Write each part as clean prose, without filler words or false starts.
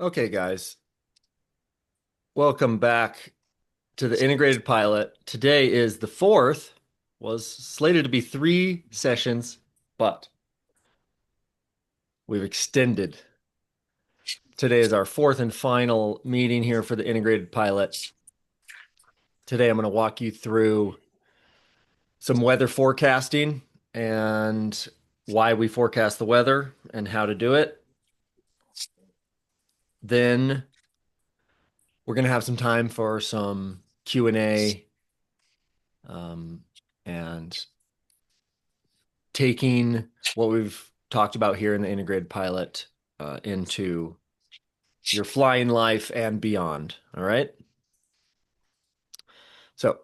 Okay, guys, welcome back to the integrated pilot. Today is the fourth, was slated to be 3 sessions, but we've extended. Today is our fourth and final meeting here for the integrated pilot. Today, I'm going to walk you through some weather forecasting and why we forecast the weather and how to do it. Then we're going to have some time for some Q&A, um, and taking what we've talked about here in the integrated pilot into your flying life and beyond. All right. So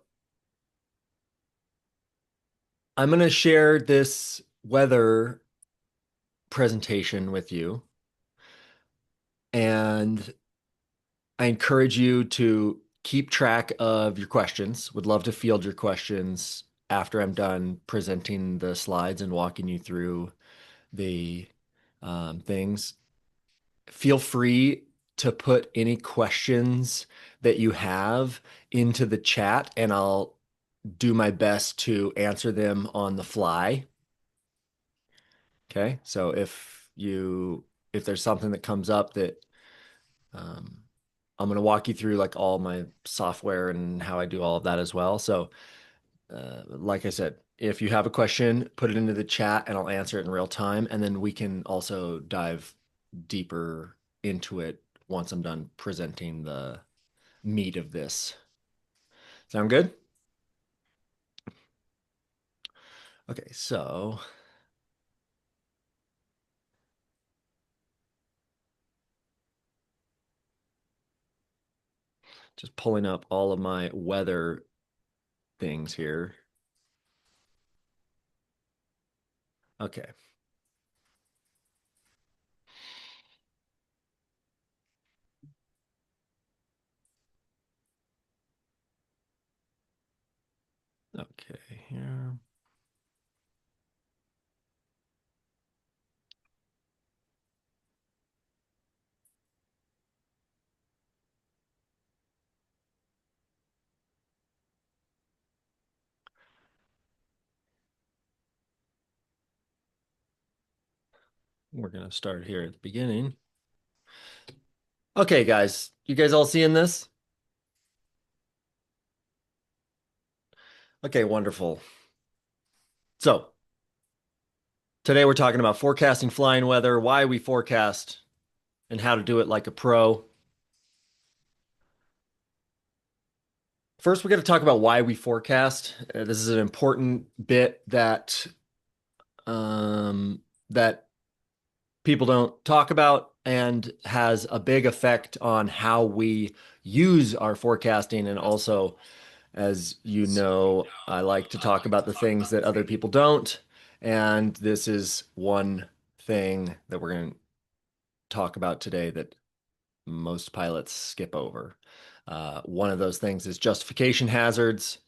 I'm going to share this weather presentation with you. And I encourage you to keep track of your questions. Would love to field your questions after I'm done presenting the slides and walking you through the things. Feel free to put any questions that you have into the chat, and I'll do my best to answer them on the fly. Okay, so if there's something that comes up that um, I'm going to walk you through like all my software and how I do all of that as well. So, like I said, if you have a question, put it into the chat and I'll answer it in real time, and then we can also dive deeper into it once I'm done presenting the meat of this. Sound good? Okay, so just pulling up all of my weather things here. Okay. Okay, here. We're going to start here at the beginning. Okay, guys, you guys all seeing this? Okay, wonderful. So, today we're talking about forecasting flying weather, why we forecast, and how to do it like a pro. First, we got to talk about why we forecast. This is an important bit that people don't talk about and has a big effect on how we use our forecasting. And also, as you know, I like to talk about the things that other people don't. And this is one thing that we're going to talk about today that most pilots skip over. One of those things is justification hazards.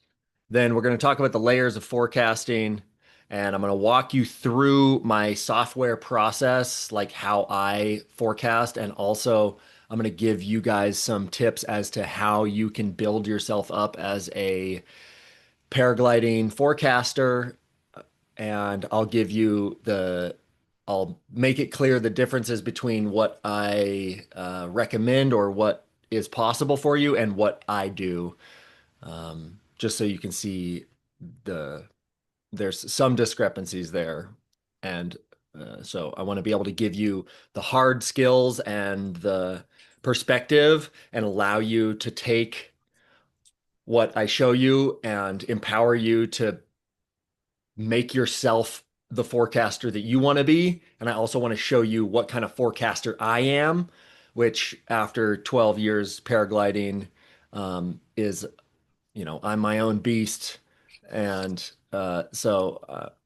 Then we're going to talk about the layers of forecasting, and I'm going to walk you through my software process, like how I forecast, and also I'm going to give you guys some tips as to how you can build yourself up as a paragliding forecaster, and I'll make it clear the differences between what I recommend or what is possible for you and what I do, just so you can see the there's some discrepancies there. And so I want to be able to give you the hard skills and the perspective and allow you to take what I show you and empower you to make yourself the forecaster that you want to be. And I also want to show you what kind of forecaster I am, which after 12 years paragliding is, I'm my own beast. And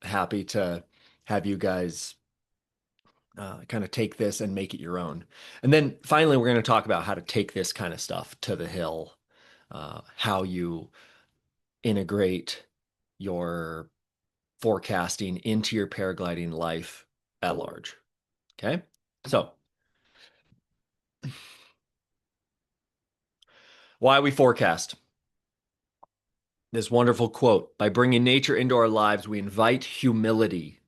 happy to have you guys kind of take this and make it your own. And then finally, we're going to talk about how to take this kind of stuff to the hill, how you integrate your forecasting into your paragliding life at large. Okay. So Why we forecast. This wonderful quote: by bringing nature into our lives, we invite humility.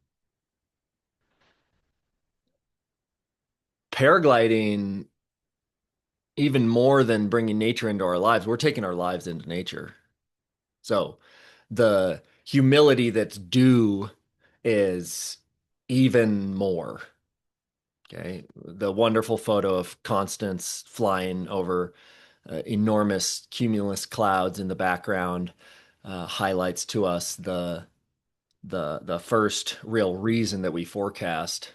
Paragliding, even more than bringing nature into our lives, we're taking our lives into nature. So the humility that's due is even more. Okay. The wonderful photo of Constance flying over enormous cumulus clouds in the background highlights to us the first real reason that we forecast.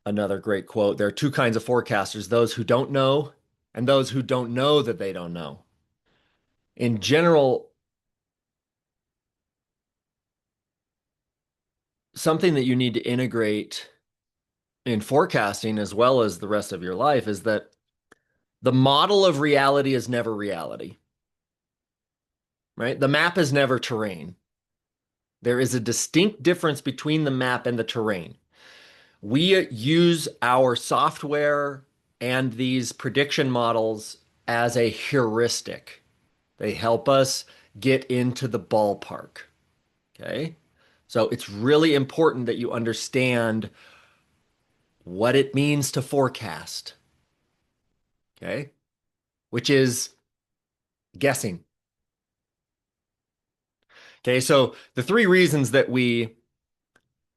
Another great quote: there are two kinds of forecasters, those who don't know and those who don't know that they don't know. In general, something that you need to integrate in forecasting as well as the rest of your life is that the model of reality is never reality, right? The map is never terrain. There is a distinct difference between the map and the terrain. We use our software and these prediction models as a heuristic. They help us get into the ballpark. Okay. So it's really important that you understand what it means to forecast. Okay. Which is guessing. Okay. So the three reasons that we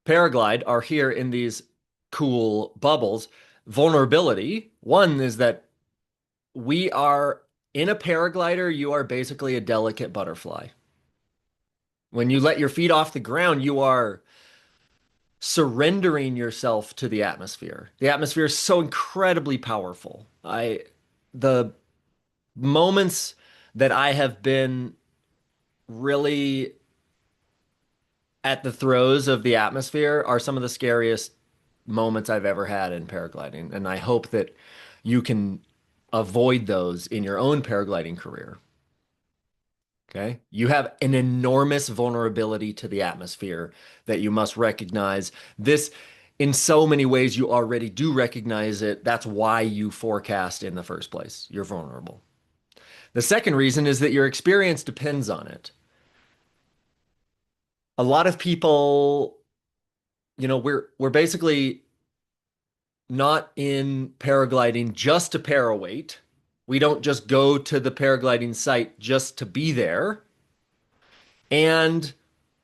paraglide are here in these cool bubbles. Vulnerability. One is that we are in a paraglider, you are basically a delicate butterfly. When you let your feet off the ground, you are surrendering yourself to the atmosphere. The atmosphere is so incredibly powerful. The moments that I have been really at the throes of the atmosphere are some of the scariest moments I've ever had in paragliding. And I hope that you can avoid those in your own paragliding career. Okay. You have an enormous vulnerability to the atmosphere that you must recognize. This, in so many ways, you already do recognize it. That's why you forecast in the first place. You're vulnerable. The second reason is that your experience depends on it. A lot of people, we're basically not in paragliding just to paraweight. We don't just go to the paragliding site just to be there. And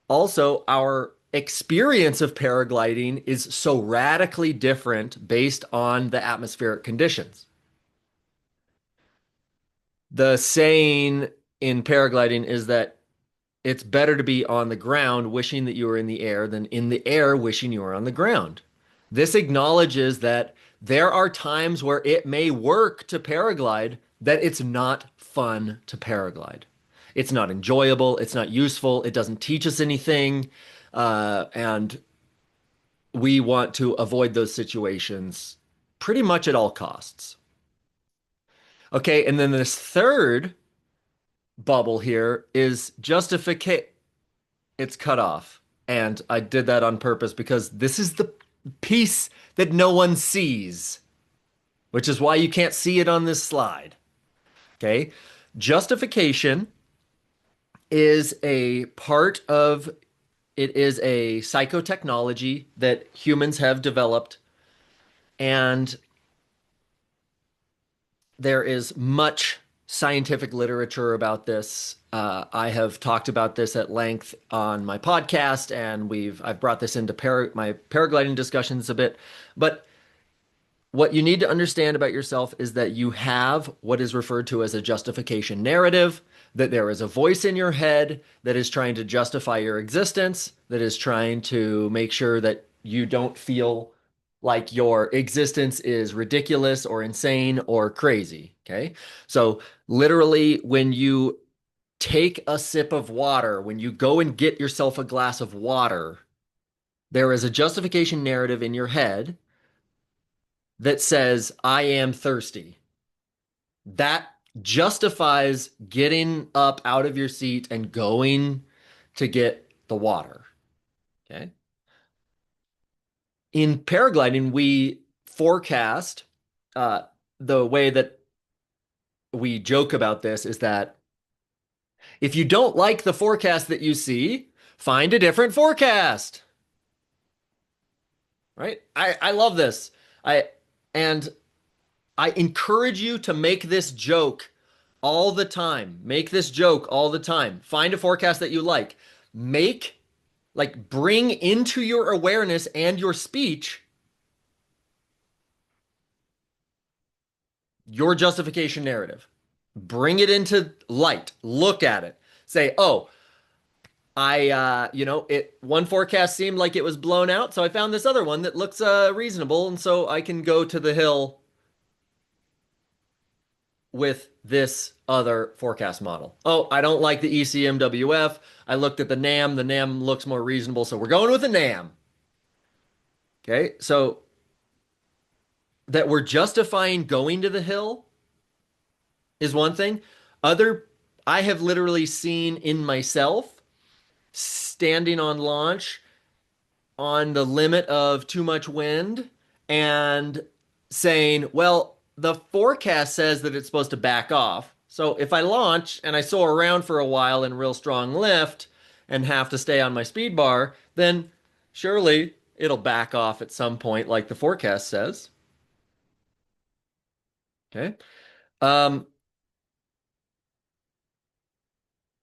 also, our experience of paragliding is so radically different based on the atmospheric conditions. The saying in paragliding is that it's better to be on the ground wishing that you were in the air than in the air wishing you were on the ground. This acknowledges that there are times where it may work to paraglide, that it's not fun to paraglide. It's not enjoyable, it's not useful, it doesn't teach us anything, and we want to avoid those situations pretty much at all costs. Okay, and then this third bubble here is justification. It's cut off. And I did that on purpose because this is the piece that no one sees, which is why you can't see it on this slide. Okay. Justification is a part of it is a psychotechnology that humans have developed, and there is much scientific literature about this. I have talked about this at length on my podcast, and I've brought this into my paragliding discussions a bit. But what you need to understand about yourself is that you have what is referred to as a justification narrative, that there is a voice in your head that is trying to justify your existence, that is trying to make sure that you don't feel like your existence is ridiculous or insane or crazy. Okay. So, literally, when you take a sip of water, when you go and get yourself a glass of water, there is a justification narrative in your head that says, I am thirsty. That justifies getting up out of your seat and going to get the water. Okay. In paragliding, we forecast uh, the way that we joke about this is that if you don't like the forecast that you see, find a different forecast, right? I love this. I and I encourage you to make this joke all the time. Make this joke all the time. Find a forecast that you like. Make bring into your awareness and your speech your justification narrative. Bring it into light. Look at it. Say, "Oh, it one forecast seemed like it was blown out, so I found this other one that looks reasonable, and so I can go to the hill with this other forecast model. Oh, I don't like the ECMWF. I looked at the NAM. The NAM looks more reasonable, so we're going with the NAM." Okay, so that we're justifying going to the hill is one thing. Other, I have literally seen in myself standing on launch on the limit of too much wind and saying, well, the forecast says that it's supposed to back off. So if I launch and I soar around for a while in real strong lift and have to stay on my speed bar, then surely it'll back off at some point, like the forecast says. Okay. Um,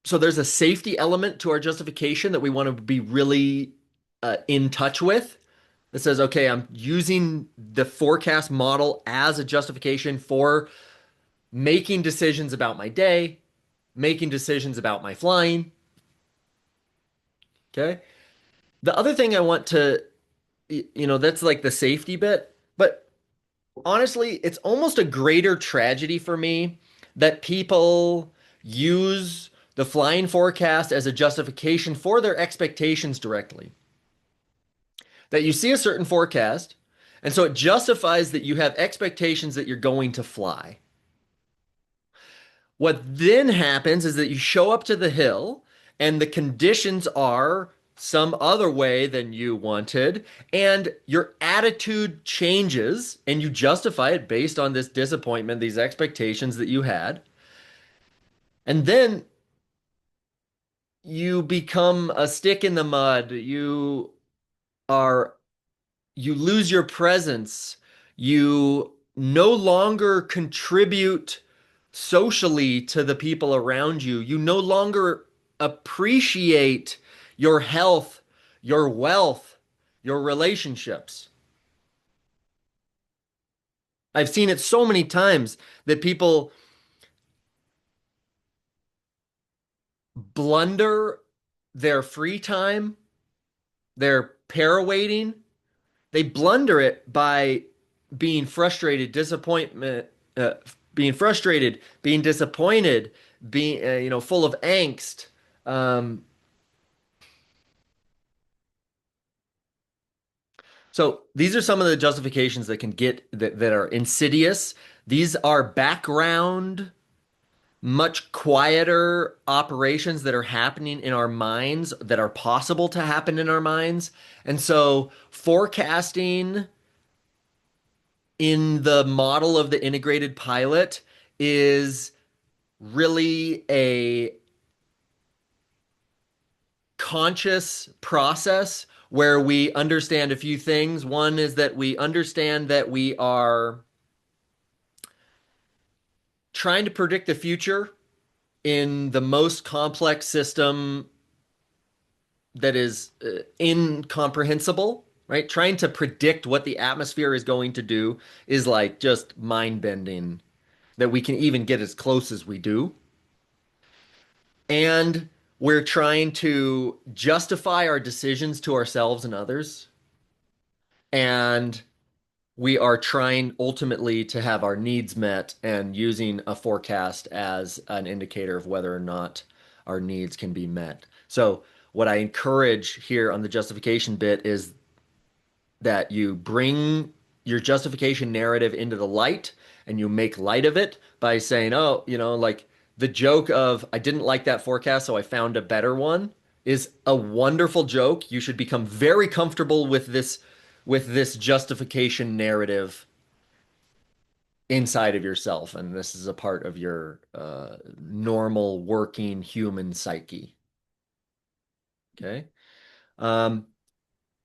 so there's a safety element to our justification that we want to be really in touch with. That says, okay, I'm using the forecast model as a justification for making decisions about my day, making decisions about my flying. Okay. The other thing I want to, that's like the safety bit. But honestly, it's almost a greater tragedy for me that people use the flying forecast as a justification for their expectations directly. That you see a certain forecast, and so it justifies that you have expectations that you're going to fly. What then happens is that you show up to the hill and the conditions are some other way than you wanted, and your attitude changes, and you justify it based on this disappointment, these expectations that you had. And then you become a stick in the mud. Are you lose your presence. You no longer contribute socially to the people around you. You no longer appreciate your health, your wealth, your relationships. I've seen it so many times that people blunder their free time, their para waiting. They blunder it by being frustrated, uh, being frustrated, being disappointed, being full of angst. Um, so these are some of the justifications that can get that are insidious. These are background, much quieter operations that are happening in our minds that are possible to happen in our minds. And so forecasting in the model of the integrated pilot is really a conscious process where we understand a few things. One is that we understand that we are trying to predict the future in the most complex system that is incomprehensible, right? Trying to predict what the atmosphere is going to do is like just mind bending that we can even get as close as we do. And we're trying to justify our decisions to ourselves and others. And we are trying ultimately to have our needs met and using a forecast as an indicator of whether or not our needs can be met. So, what I encourage here on the justification bit is that you bring your justification narrative into the light and you make light of it by saying, oh, like the joke of, I didn't like that forecast, so I found a better one is a wonderful joke. You should become very comfortable with this justification narrative. inside of yourself, and this is a part of your normal working human psyche. Okay. Um,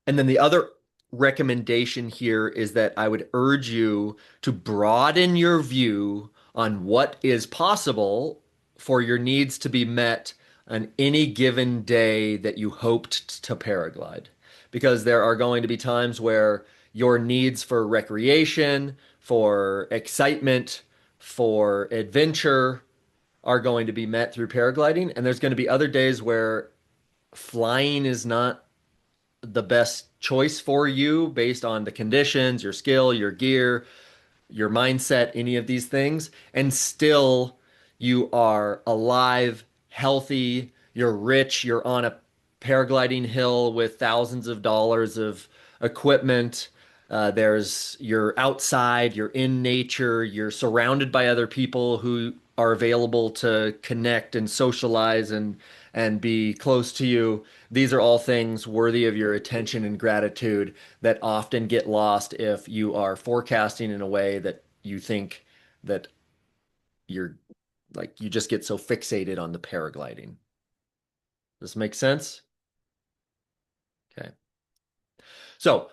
And then the other recommendation here is that I would urge you to broaden your view on what is possible for your needs to be met on any given day that you hoped to paraglide. Because there are going to be times where your needs for recreation, for excitement, for adventure are going to be met through paragliding. And there's going to be other days where flying is not the best choice for you based on the conditions, your skill, your gear, your mindset, any of these things, and still you are alive, healthy, you're rich, you're on a paragliding hill with thousands of dollars of equipment. You're outside, you're in nature, you're surrounded by other people who are available to connect and socialize and be close to you. These are all things worthy of your attention and gratitude that often get lost if you are forecasting in a way that you think that you're like you just get so fixated on the paragliding. Does this make sense? Okay. So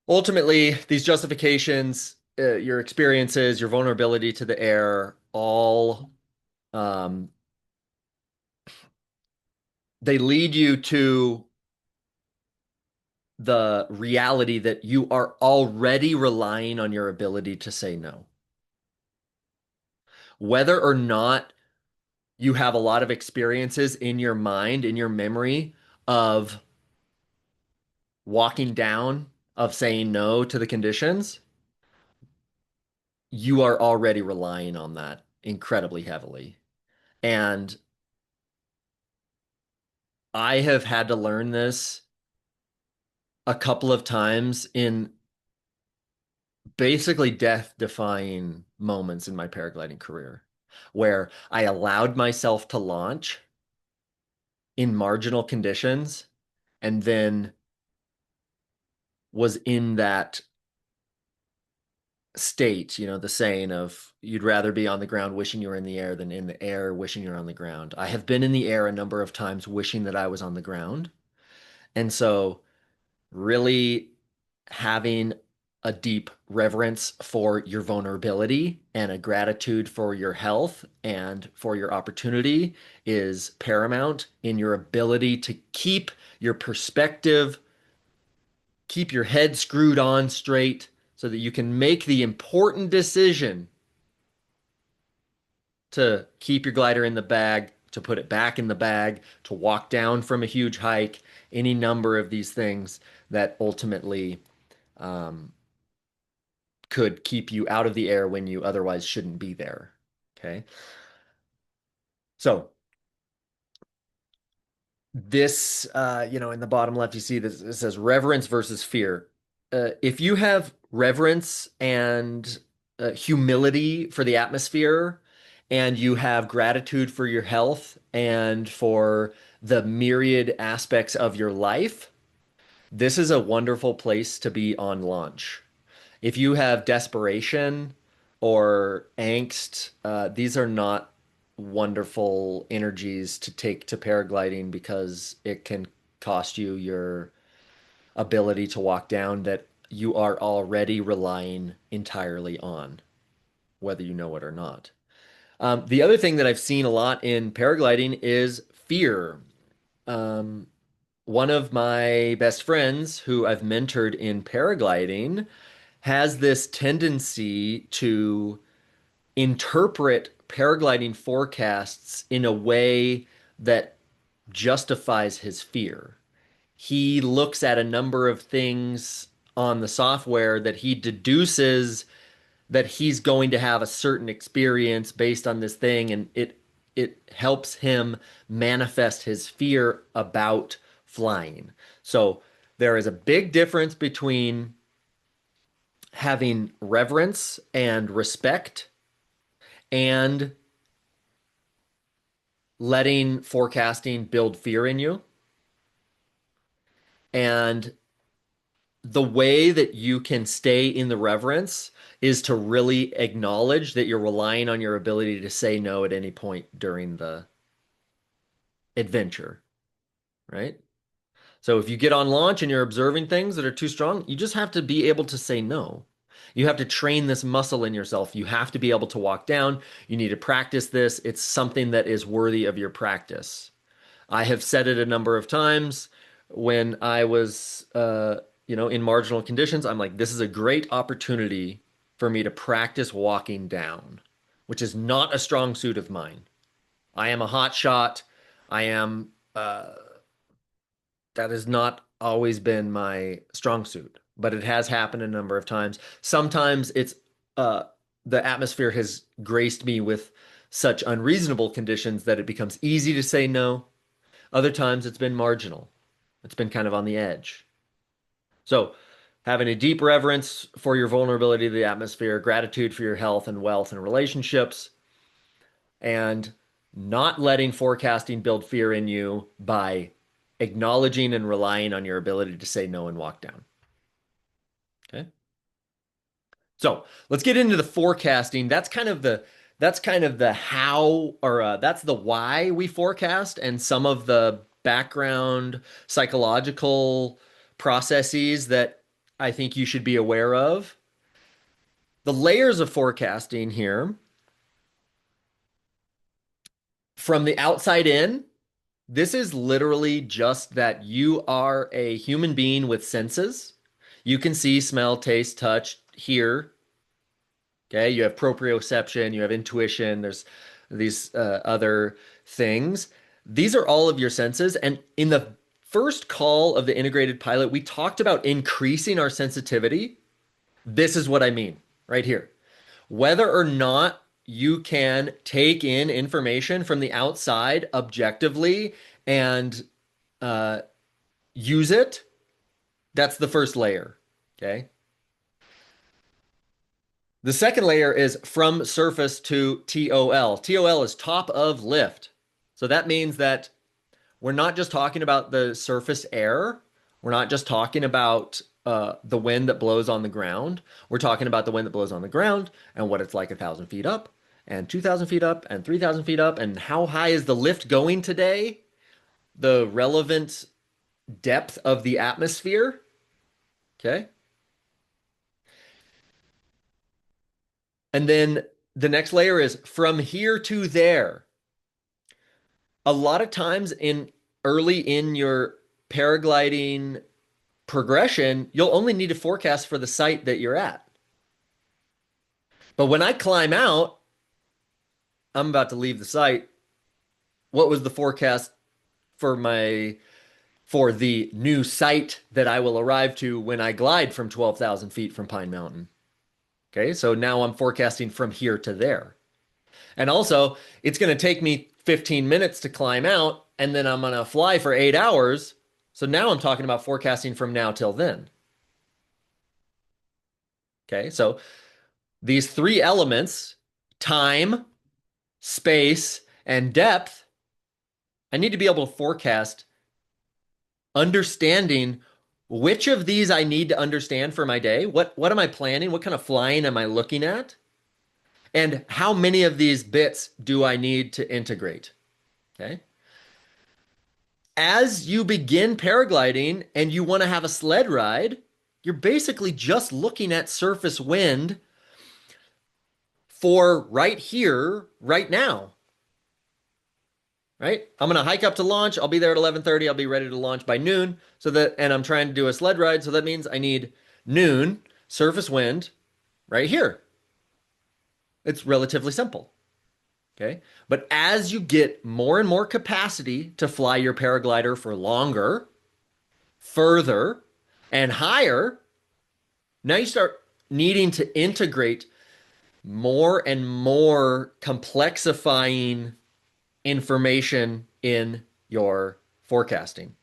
ultimately, these justifications, your experiences, your vulnerability to the air, all um, they lead you to the reality that you are already relying on your ability to say no. Whether or not you have a lot of experiences in your mind, in your memory of walking down, of saying no to the conditions, you are already relying on that incredibly heavily. And I have had to learn this a couple of times in basically death-defying moments in my paragliding career, where I allowed myself to launch in marginal conditions and then was in that state, the saying of you'd rather be on the ground wishing you were in the air than in the air wishing you're on the ground. I have been in the air a number of times wishing that I was on the ground. And so, really having a deep reverence for your vulnerability and a gratitude for your health and for your opportunity is paramount in your ability to keep your perspective, keep your head screwed on straight so that you can make the important decision to keep your glider in the bag, to put it back in the bag, to walk down from a huge hike, any number of these things that ultimately um, could keep you out of the air when you otherwise shouldn't be there. Okay. So this, in the bottom left, you see this, it says reverence versus fear. If you have reverence and humility for the atmosphere, and you have gratitude for your health and for the myriad aspects of your life, this is a wonderful place to be on launch. If you have desperation or angst, these are not wonderful energies to take to paragliding because it can cost you your ability to walk down that you are already relying entirely on, whether you know it or not. The other thing that I've seen a lot in paragliding is fear. Um, One of my best friends who I've mentored in paragliding has this tendency to interpret paragliding forecasts in a way that justifies his fear. He looks at a number of things on the software that he deduces that he's going to have a certain experience based on this thing, and it helps him manifest his fear about flying. So there is a big difference between having reverence and respect and letting forecasting build fear in you. And the way that you can stay in the reverence is to really acknowledge that you're relying on your ability to say no at any point during the adventure, right? So if you get on launch and you're observing things that are too strong, you just have to be able to say no. You have to train this muscle in yourself. You have to be able to walk down. You need to practice this. It's something that is worthy of your practice. I have said it a number of times when I was, in marginal conditions. I'm like, this is a great opportunity for me to practice walking down, which is not a strong suit of mine. I am a hot shot. I am, that has not always been my strong suit, but it has happened a number of times. Sometimes uh, the atmosphere has graced me with such unreasonable conditions that it becomes easy to say no. Other times it's been marginal. It's been kind of on the edge. So, having a deep reverence for your vulnerability to the atmosphere, gratitude for your health and wealth and relationships, and not letting forecasting build fear in you by acknowledging and relying on your ability to say no and walk down. Okay. So let's get into the forecasting. That's kind of the how, or that's the why we forecast, and some of the background psychological processes that I think you should be aware of. The layers of forecasting here, from the outside in, this is literally just that you are a human being with senses. You can see, smell, taste, touch, hear. Okay, you have proprioception, you have intuition, there's these other things. These are all of your senses. And in the first call of the integrated pilot, we talked about increasing our sensitivity. This is what I mean right here. Whether or not you can take in information from the outside objectively and uh, use it, that's the first layer. Okay. The second layer is from surface to TOL. TOL is top of lift. So that means that we're not just talking about the surface air. We're not just talking about the wind that blows on the ground. We're talking about the wind that blows on the ground and what it's like 1,000 feet up and 2,000 feet up and 3,000 feet up, and how high is the lift going today? The relevant depth of the atmosphere. Okay. And then the next layer is from here to there. A lot of times early in your paragliding progression, you'll only need to forecast for the site that you're at. But when I climb out, I'm about to leave the site. What was the forecast for the new site that I will arrive to when I glide from 12,000 feet from Pine Mountain? Okay, so now I'm forecasting from here to there. And also, it's going to take me 15 minutes to climb out, and then I'm going to fly for 8 hours. So now I'm talking about forecasting from now till then. Okay, so these three elements, time, space, and depth, I need to be able to forecast, understanding which of these I need to understand for my day. What am I planning? What kind of flying am I looking at? And how many of these bits do I need to integrate? Okay. As you begin paragliding and you want to have a sled ride, you're basically just looking at surface wind for right here, right now. Right? I'm going to hike up to launch. I'll be there at 11:30. I'll be ready to launch by noon. And I'm trying to do a sled ride. So that means I need noon surface wind right here. It's relatively simple. Okay. But as you get more and more capacity to fly your paraglider for longer, further, and higher, now you start needing to integrate more and more complexifying information in your forecasting.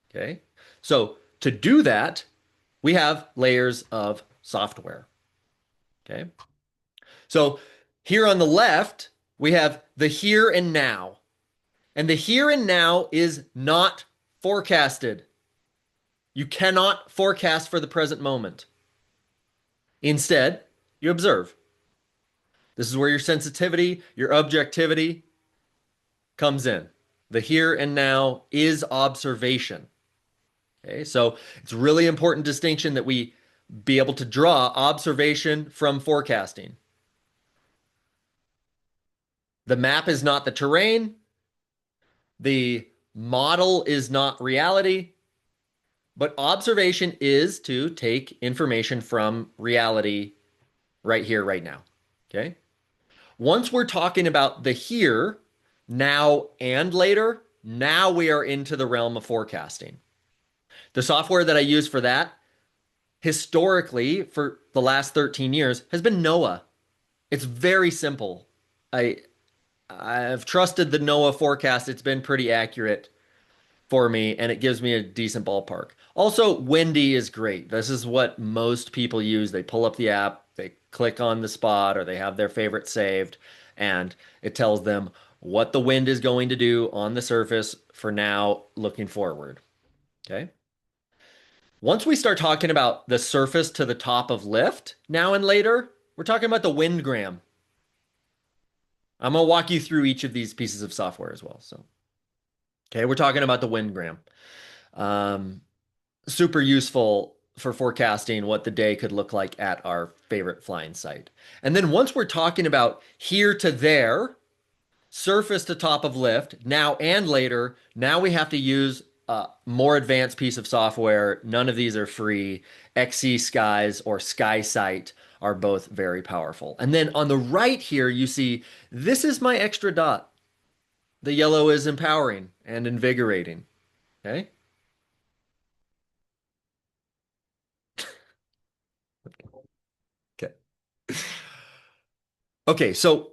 Okay. So to do that, we have layers of software. Okay. So here on the left, we have the here and now. And the here and now is not forecasted. You cannot forecast for the present moment. Instead, you observe. This is where your sensitivity, your objectivity comes in. The here and now is observation. Okay, so it's a really important distinction that we be able to draw observation from forecasting. The map is not the terrain. The model is not reality, but observation is to take information from reality right here, right now. Okay. Once we're talking about the here, now, and later, now we are into the realm of forecasting. The software that I use for that, historically, for the last 13 years, has been NOAA. It's very simple. I I've trusted the NOAA forecast. It's been pretty accurate for me, and it gives me a decent ballpark. Also, Windy is great. This is what most people use. They pull up the app, they click on the spot, or they have their favorite saved, and it tells them what the wind is going to do on the surface for now, looking forward. Okay. Once we start talking about the surface to the top of lift, now and later, we're talking about the wind gram. I'm going to walk you through each of these pieces of software as well. So, okay, we're talking about the wind gram. Um, Super useful for forecasting what the day could look like at our favorite flying site. And then once we're talking about here to there, surface to top of lift, now and later, now we have to use a more advanced piece of software. None of these are free. XC Skies or SkySight are both very powerful. And then on the right here, you see this is my extra dot. The yellow is empowering and invigorating. Okay. Okay. Okay, so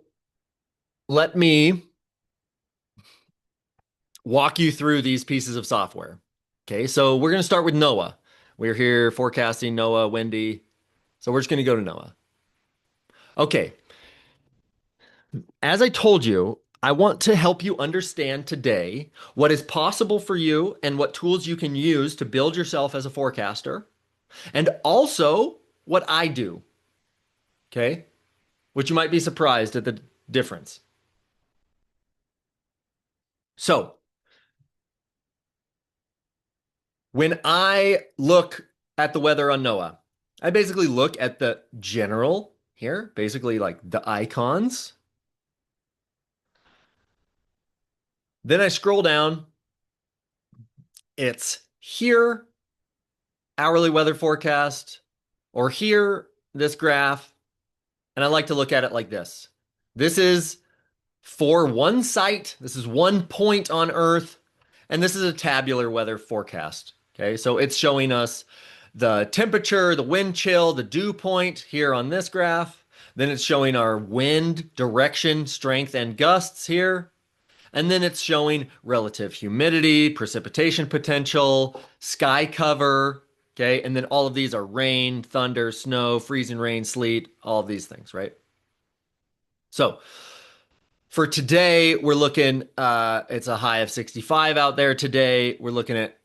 let me walk you through these pieces of software. Okay, so we're going to start with NOAA. We're here forecasting NOAA, windy. So we're just going to go to NOAA. Okay, as I told you, I want to help you understand today what is possible for you and what tools you can use to build yourself as a forecaster, and also what I do. Okay, which you might be surprised at the difference. So, when I look at the weather on NOAA, I basically look at the general here, basically like the icons. Then I scroll down. It's here, hourly weather forecast, or here, this graph. And I like to look at it like this. This is for one site. This is one point on Earth. And this is a tabular weather forecast. Okay, so it's showing us the temperature, the wind chill, the dew point here on this graph. Then it's showing our wind direction, strength, and gusts here. And then it's showing relative humidity, precipitation potential, sky cover. Okay, and then all of these are rain, thunder, snow, freezing rain, sleet, all of these things, right? So for today, we're looking, it's a high of 65 out there today. We're looking at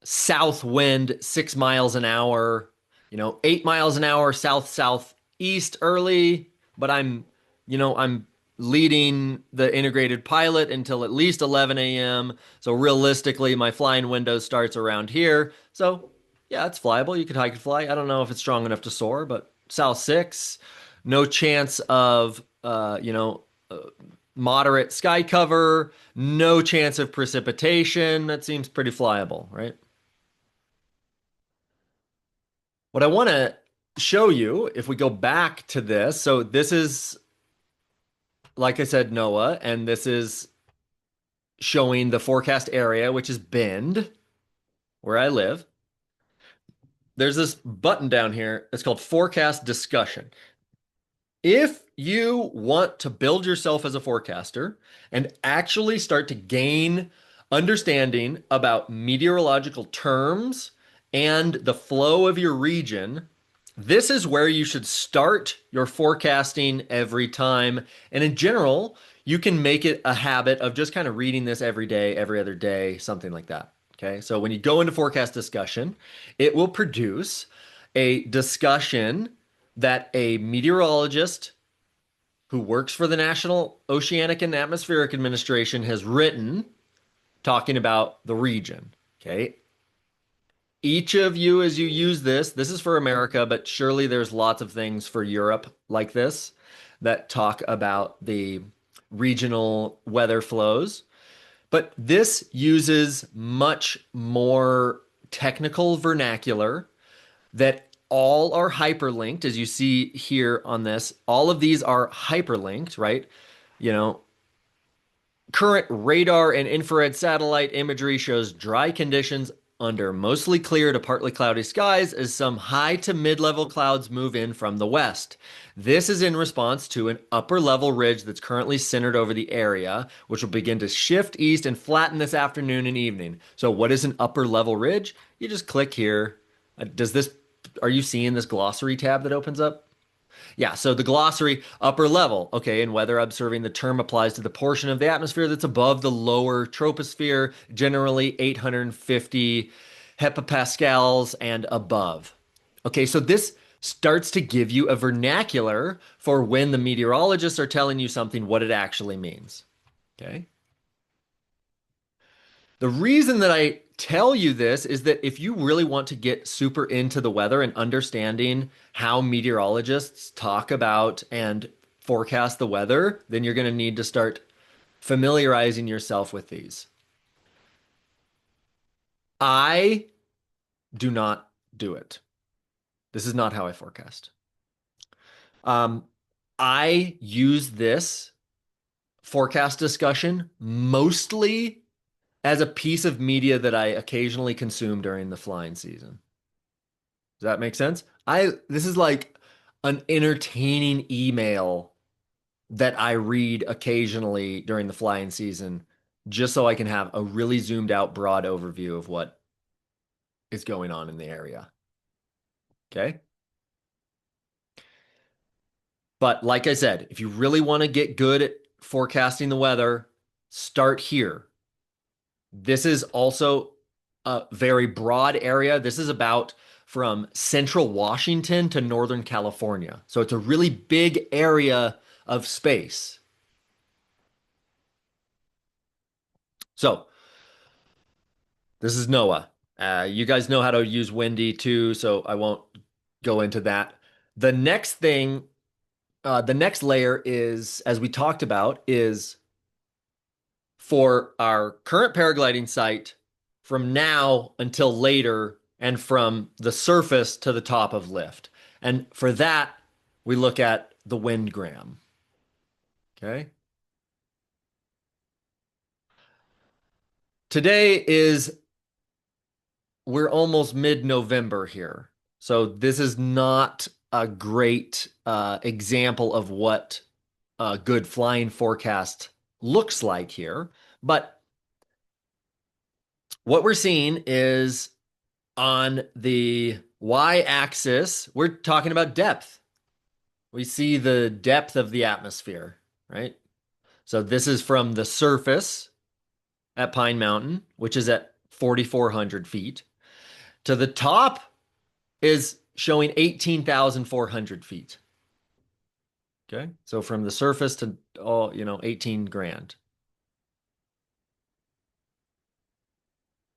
south wind, 6 miles an hour, 8 miles an hour, south southeast early, but I'm leading the integrated pilot until at least 11 a.m. So realistically, my flying window starts around here. So yeah, it's flyable. You could hike and fly. I don't know if it's strong enough to soar, but south six, no chance of, moderate sky cover, no chance of precipitation. That seems pretty flyable, right? What I want to show you, if we go back to this, so this is, like I said, NOAA, and this is showing the forecast area, which is Bend, where I live. There's this button down here. It's called Forecast Discussion. If you want to build yourself as a forecaster and actually start to gain understanding about meteorological terms and the flow of your region, this is where you should start your forecasting every time. And in general, you can make it a habit of just kind of reading this every day, every other day, something like that. Okay, so when you go into forecast discussion, it will produce a discussion that a meteorologist who works for the National Oceanic and Atmospheric Administration has written talking about the region. Okay, each of you, as you use this, this is for America, but surely there's lots of things for Europe like this that talk about the regional weather flows. But this uses much more technical vernacular that all are hyperlinked, as you see here on this. All of these are hyperlinked, right? You know, current radar and infrared satellite imagery shows dry conditions under mostly clear to partly cloudy skies as some high to mid-level clouds move in from the west. This is in response to an upper level ridge that's currently centered over the area, which will begin to shift east and flatten this afternoon and evening. So what is an upper level ridge? You just click here. Does this, are you seeing this glossary tab that opens up? Yeah, so the glossary, upper level. Okay, in weather observing, the term applies to the portion of the atmosphere that's above the lower troposphere, generally 850 heptapascals and above. Okay, so this starts to give you a vernacular for when the meteorologists are telling you something, what it actually means. Okay. The reason that I tell you this is that if you really want to get super into the weather and understanding how meteorologists talk about and forecast the weather, then you're going to need to start familiarizing yourself with these. I do not do it. This is not how I forecast. Um, I use this forecast discussion mostly as a piece of media that I occasionally consume during the flying season. Does that make sense? This is like an entertaining email that I read occasionally during the flying season, just so I can have a really zoomed out, broad overview of what is going on in the area. Okay. But like I said, if you really want to get good at forecasting the weather, start here. This is also a very broad area. This is about from central Washington to northern California. So it's a really big area of space. So this is NOAA. You guys know how to use Windy too, so I won't go into that. The next thing, the next layer is, as we talked about, is for our current paragliding site from now until later and from the surface to the top of lift. And for that, we look at the windgram. Okay. Today is, we're almost mid-November here. So this is not a great example of what a good flying forecast looks like here. But what we're seeing is on the y-axis, we're talking about depth. We see the depth of the atmosphere, right? So this is from the surface at Pine Mountain, which is at 4,400 feet, to the top is showing 18,400 feet. Okay. So from the surface to all, 18 grand.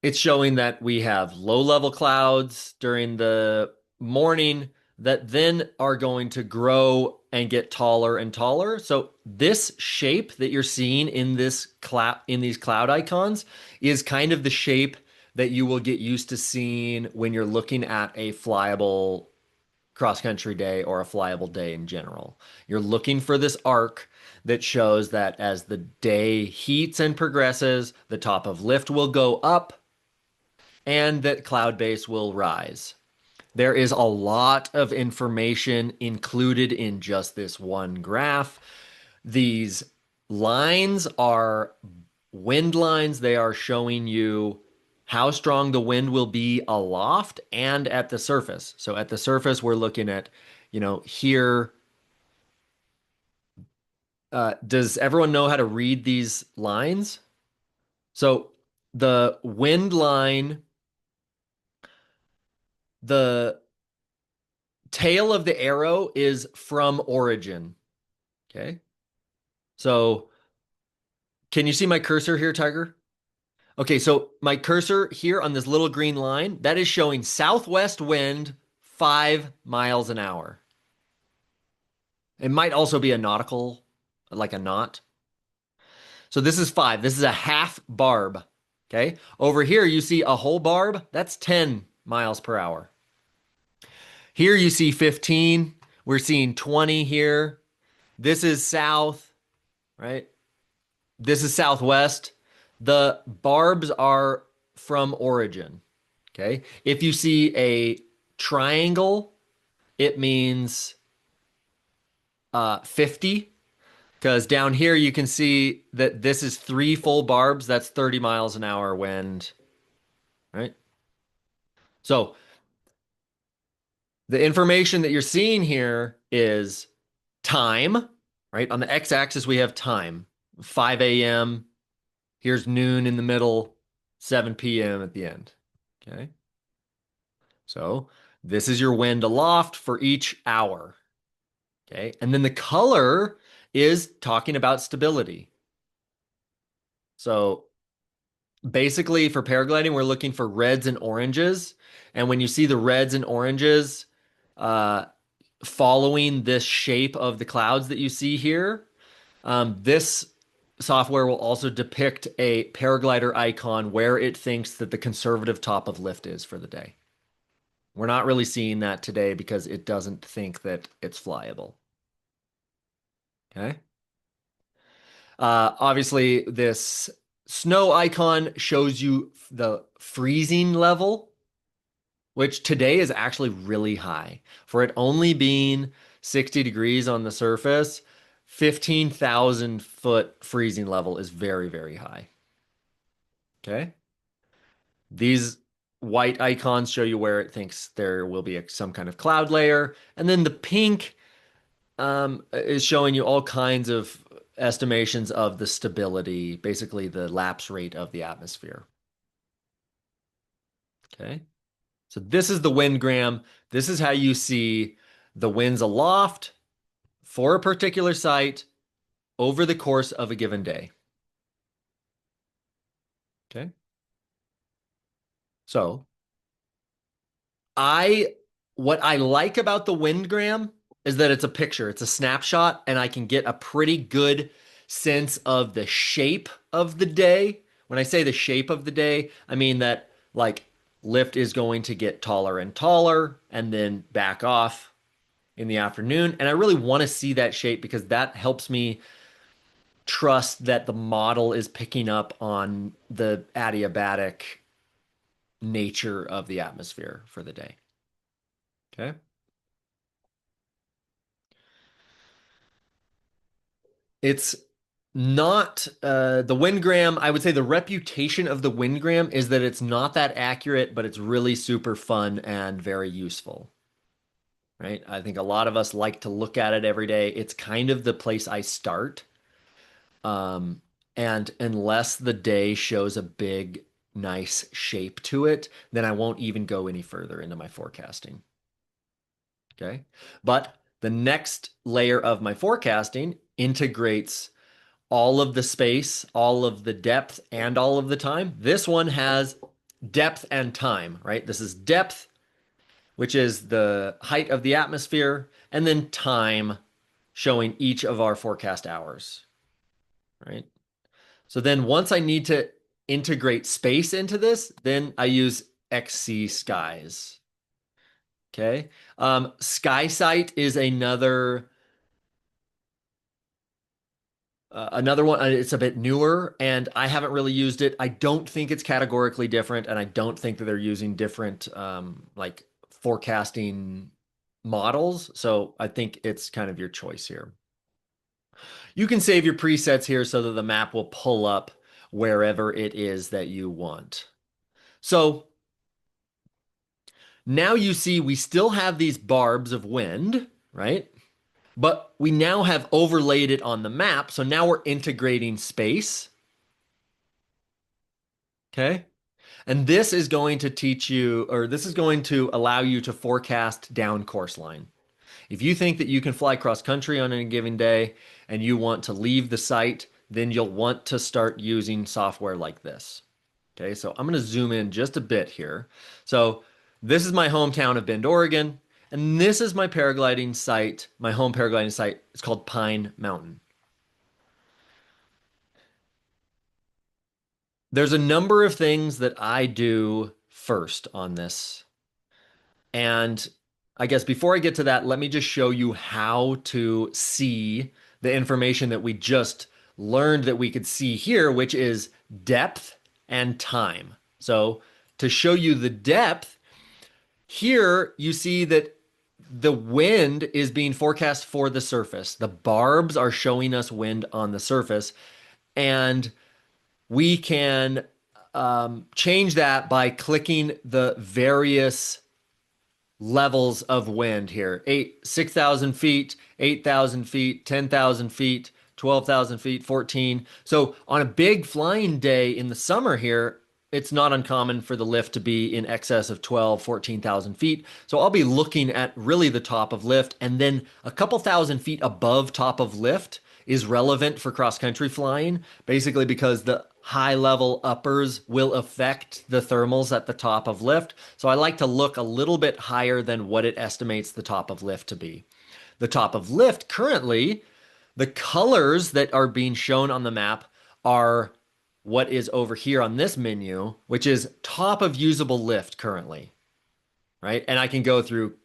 It's showing that we have low level clouds during the morning that then are going to grow and get taller and taller. So this shape that you're seeing in this cloud in these cloud icons is kind of the shape that you will get used to seeing when you're looking at a flyable cross country day or a flyable day in general. You're looking for this arc that shows that as the day heats and progresses, the top of lift will go up and that cloud base will rise. There is a lot of information included in just this one graph. These lines are wind lines. They are showing you how strong the wind will be aloft and at the surface. So at the surface, we're looking at, here. Does everyone know how to read these lines? So the wind line, the tail of the arrow is from origin. Okay. So can you see my cursor here, Tiger? Okay, so my cursor here on this little green line, that is showing southwest wind 5 miles an hour. It might also be a nautical, like a knot. So this is five. This is a half barb. Okay. Over here, you see a whole barb. That's 10 miles per hour. Here you see 15. We're seeing 20 here. This is south, right? This is southwest. The barbs are from origin. Okay. If you see a triangle, it means 50. Because down here you can see that this is three full barbs. That's 30 miles an hour wind, right? So the information that you're seeing here is time, right? On the x-axis, we have time, 5 a.m. Here's noon in the middle, 7 p.m. at the end. Okay. So this is your wind aloft for each hour. Okay. And then the color is talking about stability. So basically, for paragliding, we're looking for reds and oranges. And when you see the reds and oranges uh, following this shape of the clouds that you see here, this software will also depict a paraglider icon where it thinks that the conservative top of lift is for the day. We're not really seeing that today because it doesn't think that it's flyable. Okay. Obviously, this snow icon shows you the freezing level, which today is actually really high. For it only being 60 degrees on the surface, 15,000 foot freezing level is very, very high. Okay. These white icons show you where it thinks there will be some kind of cloud layer. And then the pink is showing you all kinds of estimations of the stability, basically the lapse rate of the atmosphere. Okay. So this is the windgram. This is how you see the winds aloft for a particular site over the course of a given day. Okay. So I what I like about the windgram is that it's a picture, it's a snapshot, and I can get a pretty good sense of the shape of the day. When I say the shape of the day, I mean that like lift is going to get taller and taller and then back off in the afternoon. And I really want to see that shape because that helps me trust that the model is picking up on the adiabatic nature of the atmosphere for the day. Okay. It's not the Windgram. I would say the reputation of the Windgram is that it's not that accurate, but it's really super fun and very useful. Right? I think a lot of us like to look at it every day. It's kind of the place I start. And unless the day shows a big, nice shape to it, then I won't even go any further into my forecasting. Okay. But the next layer of my forecasting integrates all of the space, all of the depth, and all of the time. This one has depth and time, right? This is depth, which is the height of the atmosphere, and then time showing each of our forecast hours, right? So then once I need to integrate space into this, then I use XC skies. Okay. SkySight is another one. It's a bit newer, and I haven't really used it. I don't think it's categorically different, and I don't think that they're using different like forecasting models. So I think it's kind of your choice here. You can save your presets here so that the map will pull up wherever it is that you want. So now you see we still have these barbs of wind, right? But we now have overlaid it on the map. So now we're integrating space. Okay. And this is going to teach you, or this is going to allow you to forecast down course line. If you think that you can fly cross country on any given day and you want to leave the site, then you'll want to start using software like this. Okay, so I'm going to zoom in just a bit here. So this is my hometown of Bend, Oregon, and this is my paragliding site, my home paragliding site. It's called Pine Mountain. There's a number of things that I do first on this. And I guess before I get to that, let me just show you how to see the information that we just learned that we could see here, which is depth and time. So to show you the depth, here you see that the wind is being forecast for the surface. The barbs are showing us wind on the surface, and we can change that by clicking the various levels of wind here. 6,000 feet, 8,000 feet, 10,000 feet, 12,000 feet, 14. So on a big flying day in the summer here, it's not uncommon for the lift to be in excess of 12, 14,000 feet. So I'll be looking at really the top of lift, and then a couple thousand feet above top of lift is relevant for cross country flying, basically because the high level uppers will affect the thermals at the top of lift. So I like to look a little bit higher than what it estimates the top of lift to be. The top of lift currently, the colors that are being shown on the map are what is over here on this menu, which is top of usable lift currently, right? And I can go through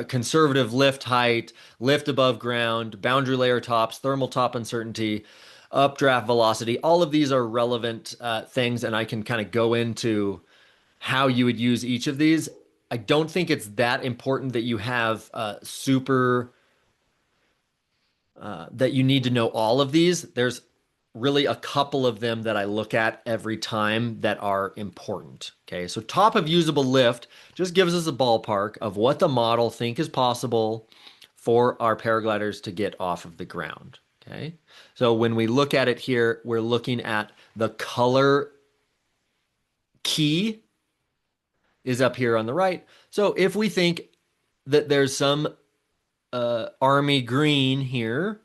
conservative lift height, lift above ground, boundary layer tops, thermal top uncertainty, updraft velocity. All of these are relevant things, and I can kind of go into how you would use each of these. I don't think it's that important that you have super that you need to know all of these. There's really a couple of them that I look at every time that are important. Okay, so top of usable lift just gives us a ballpark of what the model think is possible for our paragliders to get off of the ground. Okay, so when we look at it here, we're looking at the color key is up here on the right. So if we think that there's some army green here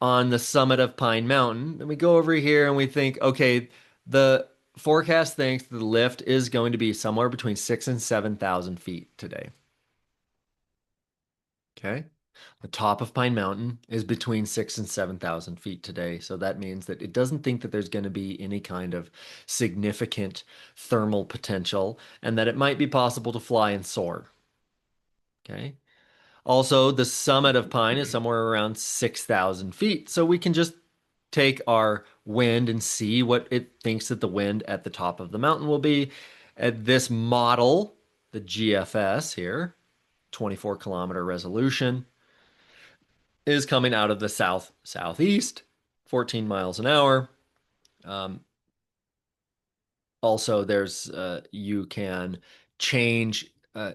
on the summit of Pine Mountain. Then we go over here and we think, okay, the forecast thinks the lift is going to be somewhere between 6,000 and 7,000 feet today. Okay. The top of Pine Mountain is between 6,000 and 7,000 feet today. So that means that it doesn't think that there's going to be any kind of significant thermal potential and that it might be possible to fly and soar. Okay. Also, the summit of Pine is somewhere around 6,000 feet. So we can just take our wind and see what it thinks that the wind at the top of the mountain will be. At this model, the GFS here, 24-kilometer resolution, is coming out of the southeast, 14 miles an hour. Um, Also, there's you can change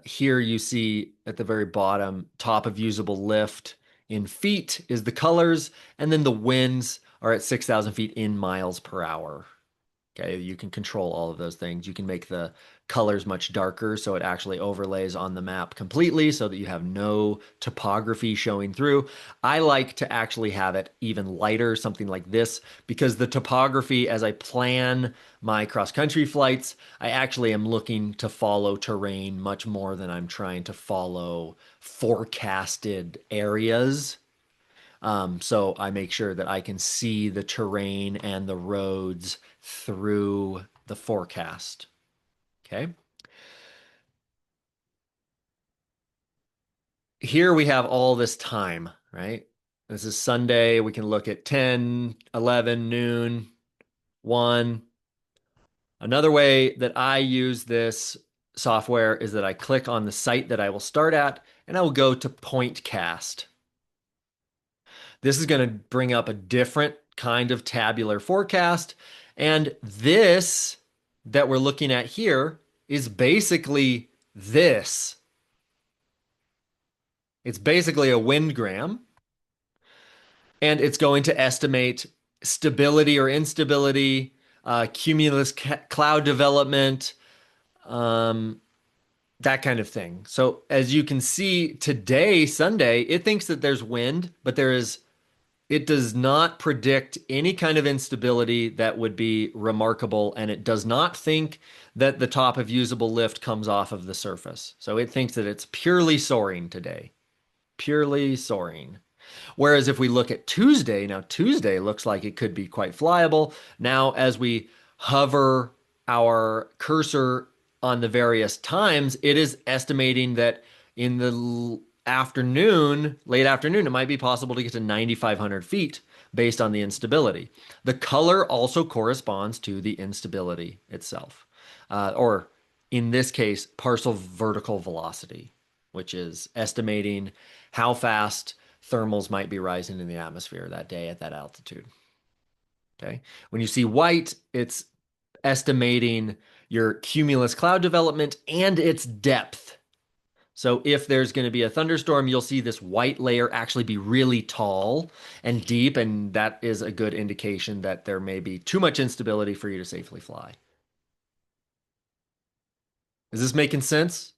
here you see at the very bottom, top of usable lift in feet is the colors, and then the winds are at 6,000 feet in miles per hour. Okay, you can control all of those things. You can make the colors much darker so it actually overlays on the map completely so that you have no topography showing through. I like to actually have it even lighter, something like this, because the topography, as I plan my cross-country flights, I actually am looking to follow terrain much more than I'm trying to follow forecasted areas. So I make sure that I can see the terrain and the roads through the forecast. Okay. Here we have all this time, right? This is Sunday. We can look at 10, 11, noon, 1. Another way that I use this software is that I click on the site that I will start at and I will go to point cast. This is going to bring up a different kind of tabular forecast. And this that we're looking at here is basically this. It's basically a windgram, and it's going to estimate stability or instability, cumulus cloud development, um, that kind of thing. So as you can see today, Sunday, it thinks that there's wind, but it does not predict any kind of instability that would be remarkable, and it does not think that the top of usable lift comes off of the surface. So it thinks that it's purely soaring today, purely soaring. Whereas if we look at Tuesday, now Tuesday looks like it could be quite flyable. Now, as we hover our cursor on the various times, it is estimating that in the afternoon, late afternoon, it might be possible to get to 9,500 feet based on the instability. The color also corresponds to the instability itself, or in this case, partial vertical velocity, which is estimating how fast thermals might be rising in the atmosphere that day at that altitude. Okay. When you see white, it's estimating your cumulus cloud development and its depth. So if there's going to be a thunderstorm, you'll see this white layer actually be really tall and deep, and that is a good indication that there may be too much instability for you to safely fly. Is this making sense?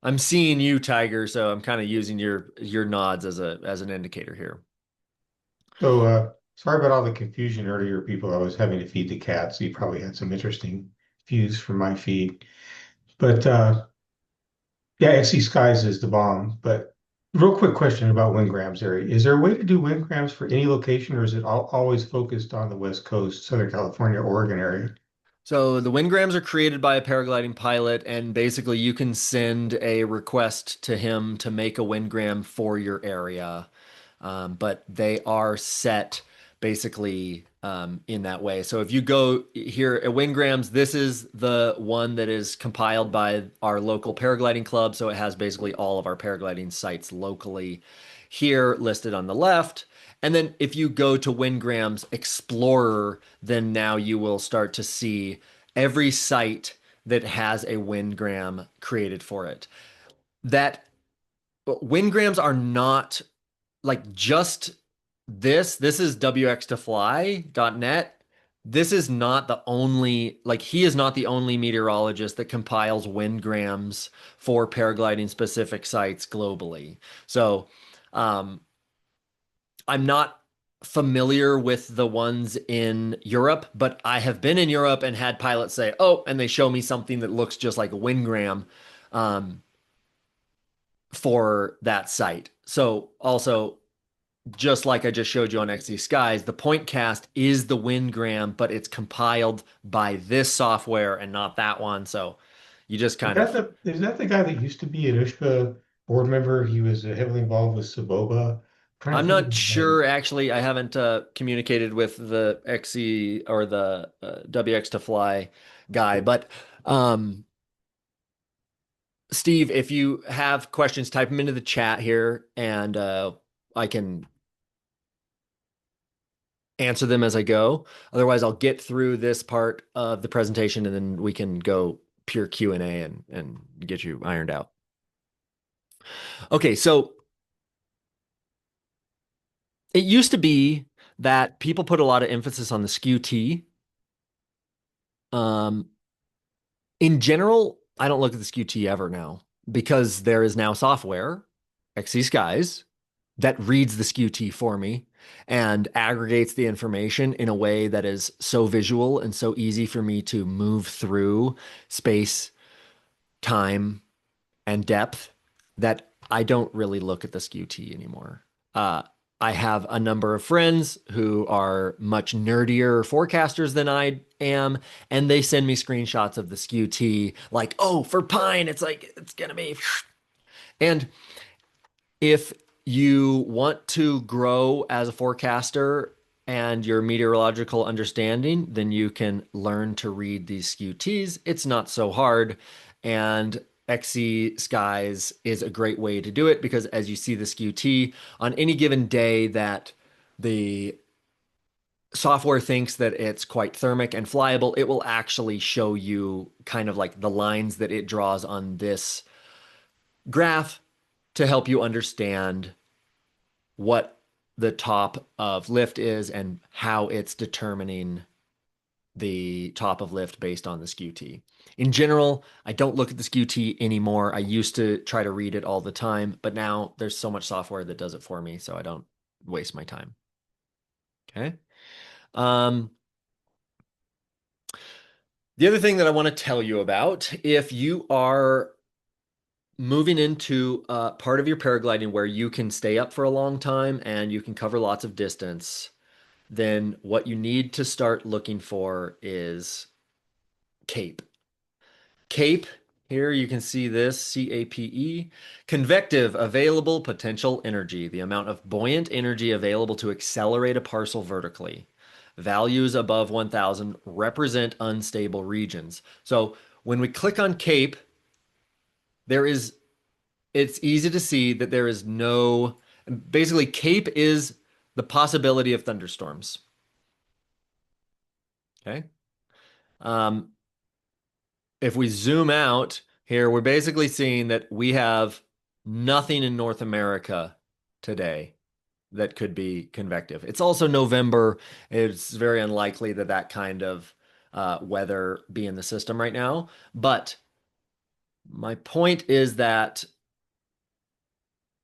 I'm seeing you, Tiger, so I'm kind of using your nods as an indicator here. So, sorry about all the confusion earlier, people. I was having to feed the cat, so you probably had some interesting views from my feed. But yeah, XC Skies is the bomb. But real quick question about wingrams area. Is there a way to do wingrams for any location, or is it always focused on the West Coast, Southern California, Oregon area? So the wingrams are created by a paragliding pilot, and basically you can send a request to him to make a wingram for your area. But they are set basically in that way. So if you go here at Wingrams, this is the one that is compiled by our local paragliding club. So it has basically all of our paragliding sites locally here listed on the left. And then if you go to Wingrams Explorer, then now you will start to see every site that has a Wingram created for it. That Wingrams are not like just this is wx2fly.net. This is not the only, like, he is not the only meteorologist that compiles windgrams for paragliding specific sites globally. So um, I'm not familiar with the ones in Europe, but I have been in Europe and had pilots say, oh, and they show me something that looks just like a windgram um, for that site. So also, just like I just showed you on XZ Skies, the point cast is the Wingram, but it's compiled by this software and not that one. So you just kind of, Is that the guy that used to be an USHPA board member? He was heavily involved with Saboba. Trying to I'm think of not his name. sure actually. I haven't communicated with the XE or the WX to Fly guy, but um, Steve, if you have questions, type them into the chat here and I can answer them as I go. Otherwise, I'll get through this part of the presentation and then we can go pure Q&A and get you ironed out. Okay, so it used to be that people put a lot of emphasis on the skew T. Um, in general, I don't look at the skew T ever now because there is now software, XC Skies, that reads the skew T for me and aggregates the information in a way that is so visual and so easy for me to move through space, time, and depth that I don't really look at the skew T anymore. Uh, I have a number of friends who are much nerdier forecasters than I am, and they send me screenshots of the skew T, like, oh, for pine, it's like, it's gonna be. And if you want to grow as a forecaster and your meteorological understanding, then you can learn to read these skew Ts. It's not so hard. And XC Skies is a great way to do it because as you see the skew T on any given day that the software thinks that it's quite thermic and flyable, it will actually show you kind of like the lines that it draws on this graph to help you understand what the top of lift is and how it's determining the top of lift based on the skew T. In general, I don't look at the skew T anymore. I used to try to read it all the time, but now there's so much software that does it for me, so I don't waste my time. Okay. Um, the other thing that I want to tell you about, if you are moving into part of your paragliding where you can stay up for a long time and you can cover lots of distance, then what you need to start looking for is CAPE. CAPE, here you can see this, CAPE, convective available potential energy, the amount of buoyant energy available to accelerate a parcel vertically. Values above 1000 represent unstable regions. So when we click on CAPE, there is, it's easy to see that there is no, basically CAPE is the possibility of thunderstorms. Okay. Um, if we zoom out here, we're basically seeing that we have nothing in North America today that could be convective. It's also November. It's very unlikely that that kind of weather be in the system right now. But my point is that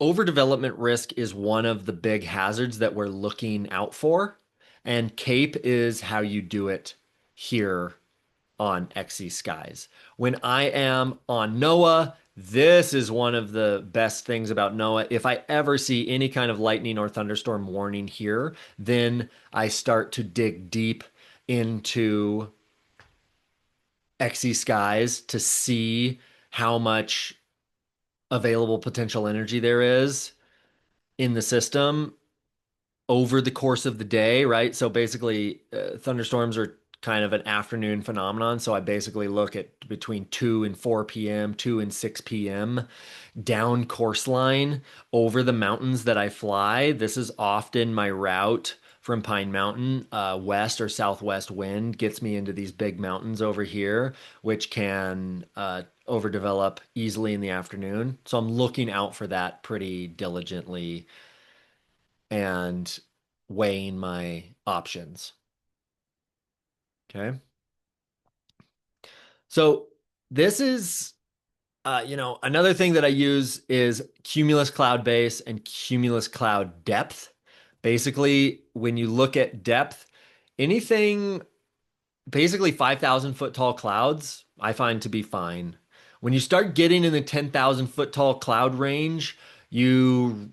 overdevelopment risk is one of the big hazards that we're looking out for. And CAPE is how you do it here on XC Skies. When I am on NOAA, this is one of the best things about NOAA. If I ever see any kind of lightning or thunderstorm warning here, then I start to dig deep into XC Skies to see how much available potential energy there is in the system over the course of the day, right? So basically, thunderstorms are kind of an afternoon phenomenon. So I basically look at between 2 and 4 p.m., 2 and 6 p.m. down course line over the mountains that I fly. This is often my route from Pine Mountain. West or southwest wind gets me into these big mountains over here, which can overdevelop easily in the afternoon. So I'm looking out for that pretty diligently and weighing my options. Okay. So this is, another thing that I use is cumulus cloud base and cumulus cloud depth. Basically, when you look at depth, anything basically 5,000 foot tall clouds, I find to be fine. When you start getting in the 10,000 foot tall cloud range, you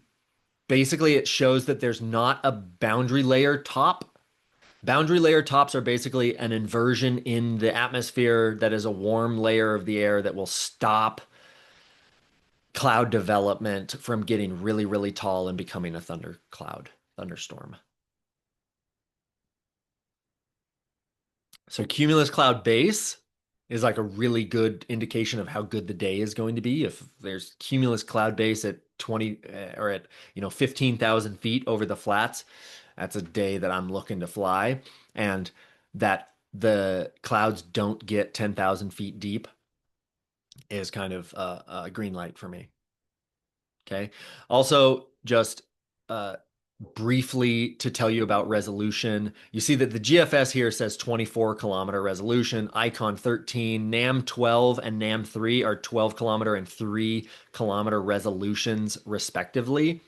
basically it shows that there's not a boundary layer top. Boundary layer tops are basically an inversion in the atmosphere that is a warm layer of the air that will stop cloud development from getting really, really tall and becoming a thunderstorm. So cumulus cloud base is like a really good indication of how good the day is going to be. If there's cumulus cloud base at 20 or at 15,000 feet over the flats, that's a day that I'm looking to fly, and that the clouds don't get 10,000 feet deep is kind of a green light for me. Okay. Also, just uh, briefly to tell you about resolution, you see that the GFS here says 24-kilometer resolution, Icon 13, NAM 12, and NAM 3 are 12-kilometer and 3-kilometer resolutions, respectively.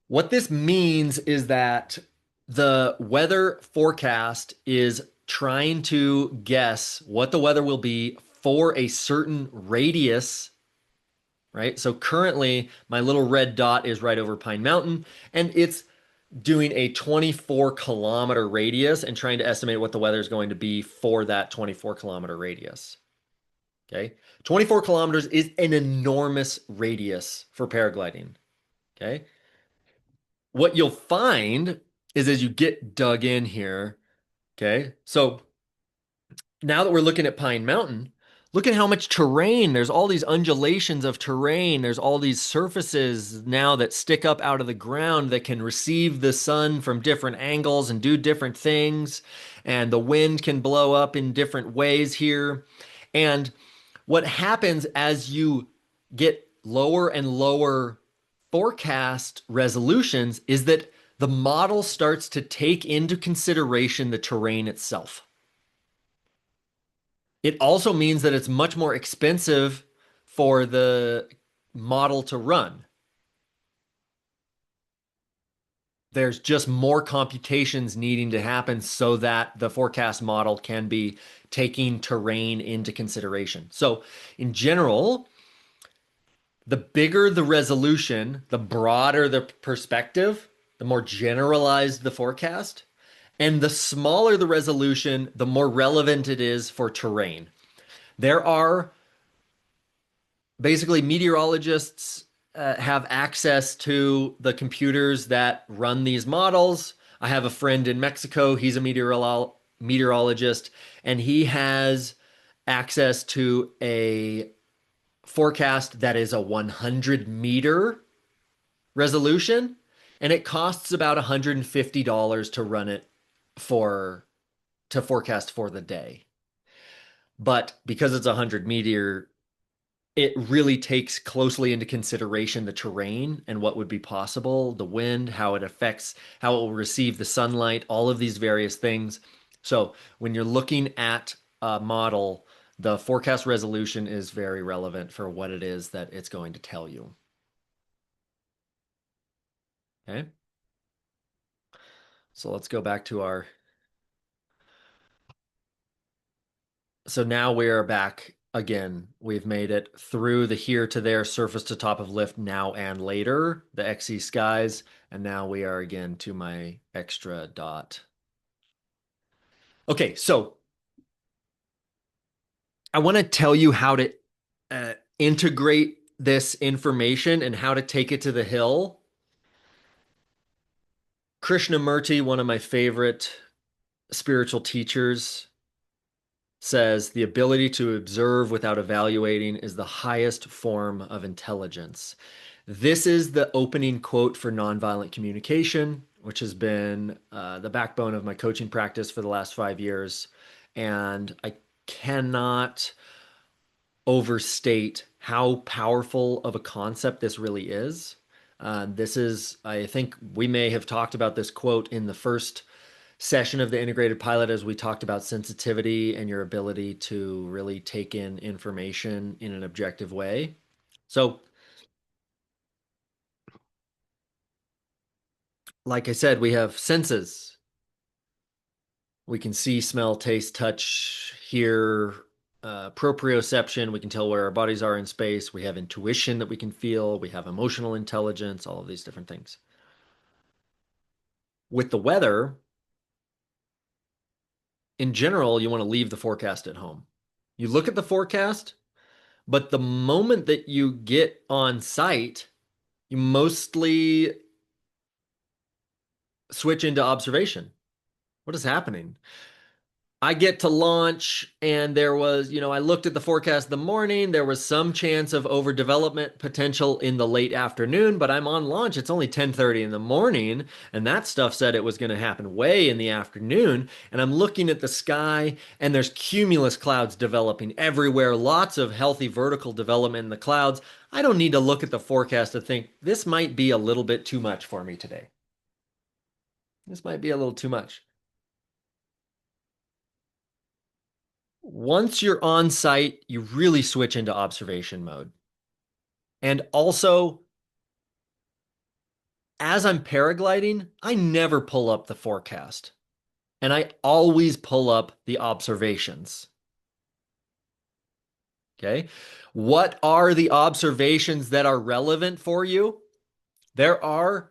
What this means is that the weather forecast is trying to guess what the weather will be for a certain radius, right? So currently, my little red dot is right over Pine Mountain, and it's doing a 24-kilometer radius and trying to estimate what the weather is going to be for that 24-kilometer radius. Okay. 24 kilometers is an enormous radius for paragliding. Okay. What you'll find is as you get dug in here, okay, so now that we're looking at Pine Mountain, look at how much terrain. There's all these undulations of terrain. There's all these surfaces now that stick up out of the ground that can receive the sun from different angles and do different things. And the wind can blow up in different ways here. And what happens as you get lower and lower forecast resolutions is that the model starts to take into consideration the terrain itself. It also means that it's much more expensive for the model to run. There's just more computations needing to happen so that the forecast model can be taking terrain into consideration. So, in general, the bigger the resolution, the broader the perspective, the more generalized the forecast, and the smaller the resolution, the more relevant it is for terrain. There are basically meteorologists have access to the computers that run these models. I have a friend in Mexico, he's a meteorologist, and he has access to a forecast that is a 100-meter resolution, and it costs about $150 to run it for to forecast for the day. But because it's a 100-meter, it really takes closely into consideration the terrain and what would be possible, the wind, how it affects, how it will receive the sunlight, all of these various things. So when you're looking at a model, the forecast resolution is very relevant for what it is that it's going to tell you. Okay. So let's go back to our. So now we are back again. We've made it through the here to there, surface to top of lift, now and later, the XC skies. And now we are again to my extra dot. Okay, so I want to tell you how to integrate this information and how to take it to the hill. Krishnamurti, one of my favorite spiritual teachers, says the ability to observe without evaluating is the highest form of intelligence. This is the opening quote for nonviolent communication, which has been the backbone of my coaching practice for the last 5 years. And I cannot overstate how powerful of a concept this really is. This is, I think we may have talked about this quote in the first session of the integrated pilot as we talked about sensitivity and your ability to really take in information in an objective way. So, like I said, we have senses. We can see, smell, taste, touch, hear, proprioception. We can tell where our bodies are in space. We have intuition that we can feel. We have emotional intelligence, all of these different things. With the weather, in general, you want to leave the forecast at home. You look at the forecast, but the moment that you get on site, you mostly switch into observation. What is happening? I get to launch, and there was, I looked at the forecast in the morning. There was some chance of overdevelopment potential in the late afternoon, but I'm on launch. It's only 10:30 in the morning, and that stuff said it was going to happen way in the afternoon. And I'm looking at the sky, and there's cumulus clouds developing everywhere, lots of healthy vertical development in the clouds. I don't need to look at the forecast to think this might be a little bit too much for me today. This might be a little too much. Once you're on site, you really switch into observation mode. And also, as I'm paragliding, I never pull up the forecast, and I always pull up the observations. Okay. What are the observations that are relevant for you? There are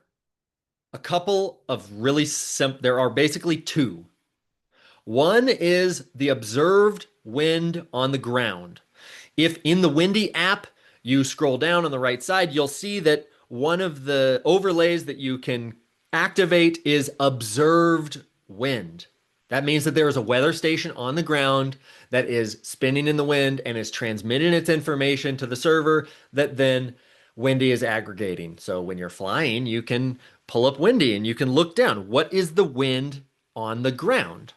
a couple of really simple, there are basically two. One is the observed wind on the ground. If in the Windy app you scroll down on the right side, you'll see that one of the overlays that you can activate is observed wind. That means that there is a weather station on the ground that is spinning in the wind and is transmitting its information to the server that then Windy is aggregating. So when you're flying, you can pull up Windy and you can look down. What is the wind on the ground?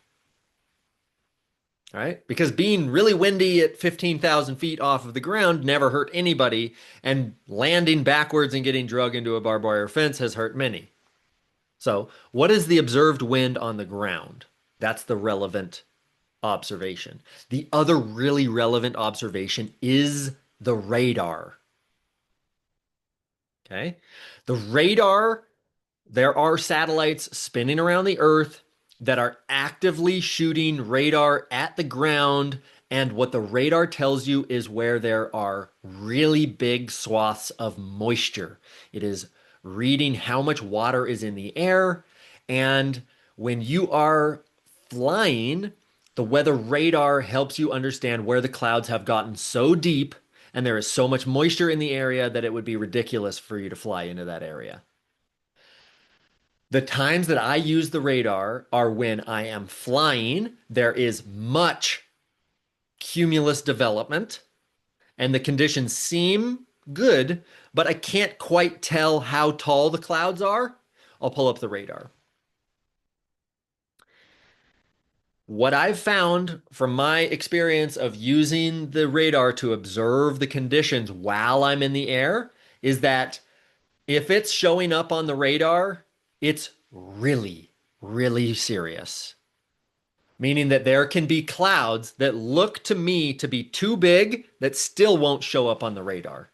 right? Because being really windy at 15,000 feet off of the ground never hurt anybody, and landing backwards and getting drug into a barbed wire fence has hurt many. So, what is the observed wind on the ground? That's the relevant observation. The other really relevant observation is the radar. Okay. The radar, there are satellites spinning around the Earth that are actively shooting radar at the ground. And what the radar tells you is where there are really big swaths of moisture. It is reading how much water is in the air. And when you are flying, the weather radar helps you understand where the clouds have gotten so deep and there is so much moisture in the area that it would be ridiculous for you to fly into that area. The times that I use the radar are when I am flying, there is much cumulus development, and the conditions seem good, but I can't quite tell how tall the clouds are. I'll pull up the radar. What I've found from my experience of using the radar to observe the conditions while I'm in the air is that if it's showing up on the radar, it's really, really serious. Meaning that there can be clouds that look to me to be too big that still won't show up on the radar.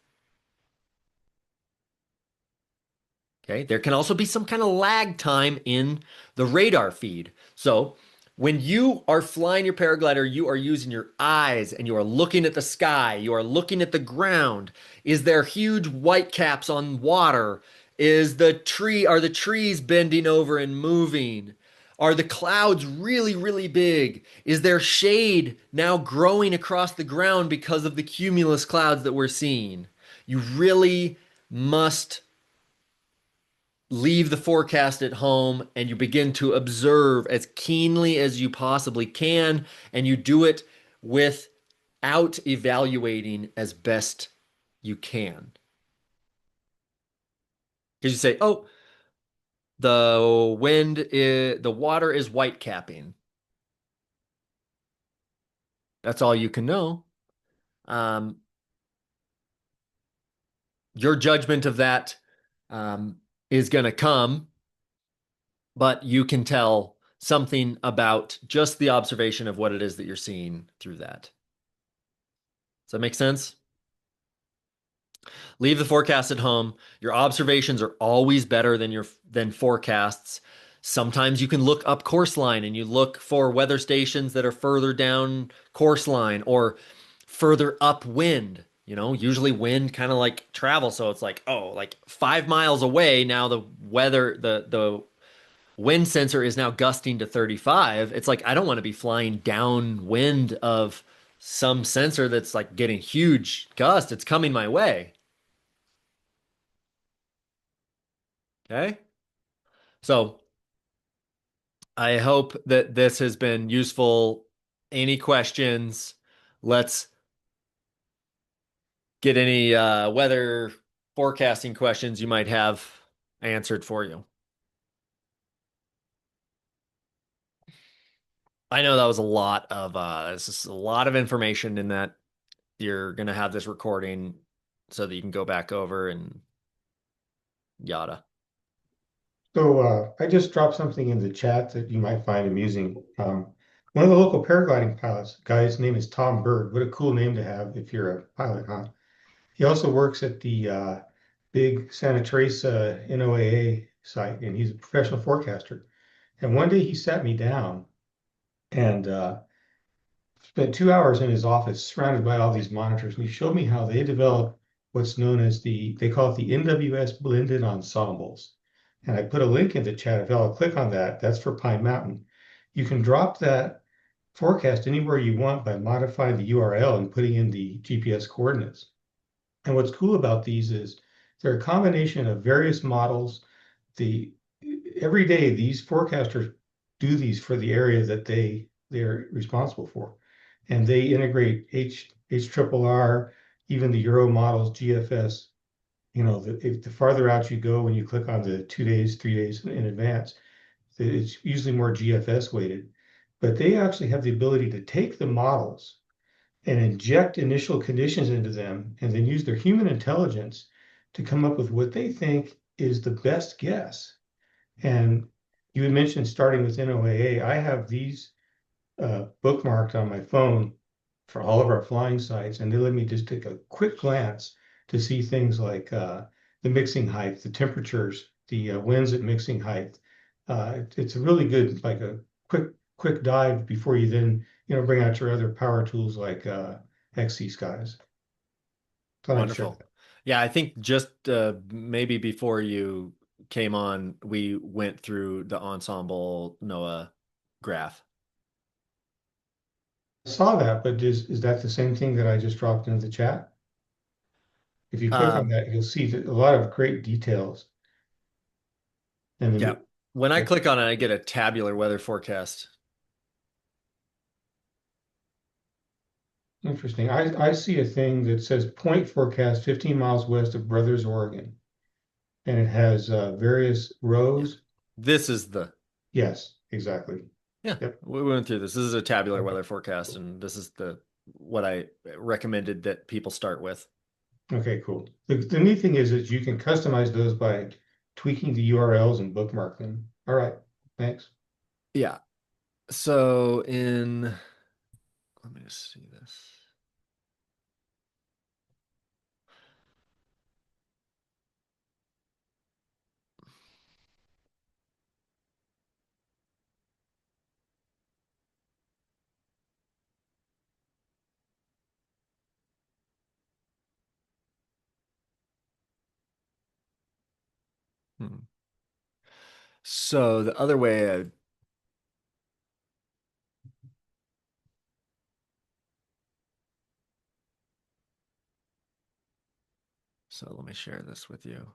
Okay. There can also be some kind of lag time in the radar feed. So when you are flying your paraglider, you are using your eyes and you are looking at the sky, you are looking at the ground. Is there huge white caps on water? Are the trees bending over and moving? Are the clouds really, really big? Is there shade now growing across the ground because of the cumulus clouds that we're seeing? You really must leave the forecast at home and you begin to observe as keenly as you possibly can, and you do it without evaluating as best you can. Because you say, oh, the water is white capping. That's all you can know. Um, your judgment of that is going to come, but you can tell something about just the observation of what it is that you're seeing through that. Does that make sense? Leave the forecast at home. Your observations are always better than forecasts. Sometimes you can look up course line and you look for weather stations that are further down course line or further upwind. You know, usually wind kind of like travel, so it's like, oh, like 5 miles away now the wind sensor is now gusting to 35. It's like I don't want to be flying downwind of some sensor that's like getting huge gust. It's coming my way. Okay. So I hope that this has been useful. Any questions? Let's get any weather forecasting questions you might have answered for you. I know that was a lot of this is a lot of information in that you're gonna have this recording so that you can go back over and yada. So I just dropped something in the chat that you might find amusing. One of the local paragliding pilots, guy's name is Tom Bird. What a cool name to have if you're a pilot, huh? He also works at the big Santa Teresa NOAA site, and he's a professional forecaster. And one day he sat me down and spent 2 hours in his office surrounded by all these monitors, and he showed me how they develop what's known as they call it the NWS blended ensembles. And I put a link in the chat. If y'all click on that, that's for Pine Mountain. You can drop that forecast anywhere you want by modifying the URL and putting in the GPS coordinates. And what's cool about these is they're a combination of various models. The every day these forecasters do these for the area that they're responsible for, and they integrate HRRR, even the Euro models, GFS. You know, if the farther out you go, when you click on the 2 days, 3 days in advance, it's usually more GFS weighted. but they actually have the ability to take the models and inject initial conditions into them and then use their human intelligence to come up with what they think is the best guess. And you had mentioned starting with NOAA. I have these bookmarked on my phone for all of our flying sites, and they let me just take a quick glance to see things like the mixing height, the temperatures, the winds at mixing height. It's a really good, like a quick dive before you then, bring out your other power tools like XC Skies. Thought I'd share Wonderful. that. Yeah, I think just maybe before you came on, we went through the ensemble NOAA graph. I saw that, but is that the same thing that I just dropped into the chat? If you click on Um, that, you'll see that a lot of great details. And yeah, then, when I okay, click on it, I get a tabular weather forecast. interesting. I see a thing that says point forecast 15 miles west of Brothers, Oregon, and it has various Yeah, rows. this is the Yes, exactly. yeah, Yep. we went through this. This is a tabular Okay. weather forecast, and this is the what I recommended that people start with. Okay, cool. The neat thing is that you can customize those by tweaking the URLs and bookmark them. All right. Thanks. Yeah. So let me just see this. Hmm. So the other way, so let me share this with you.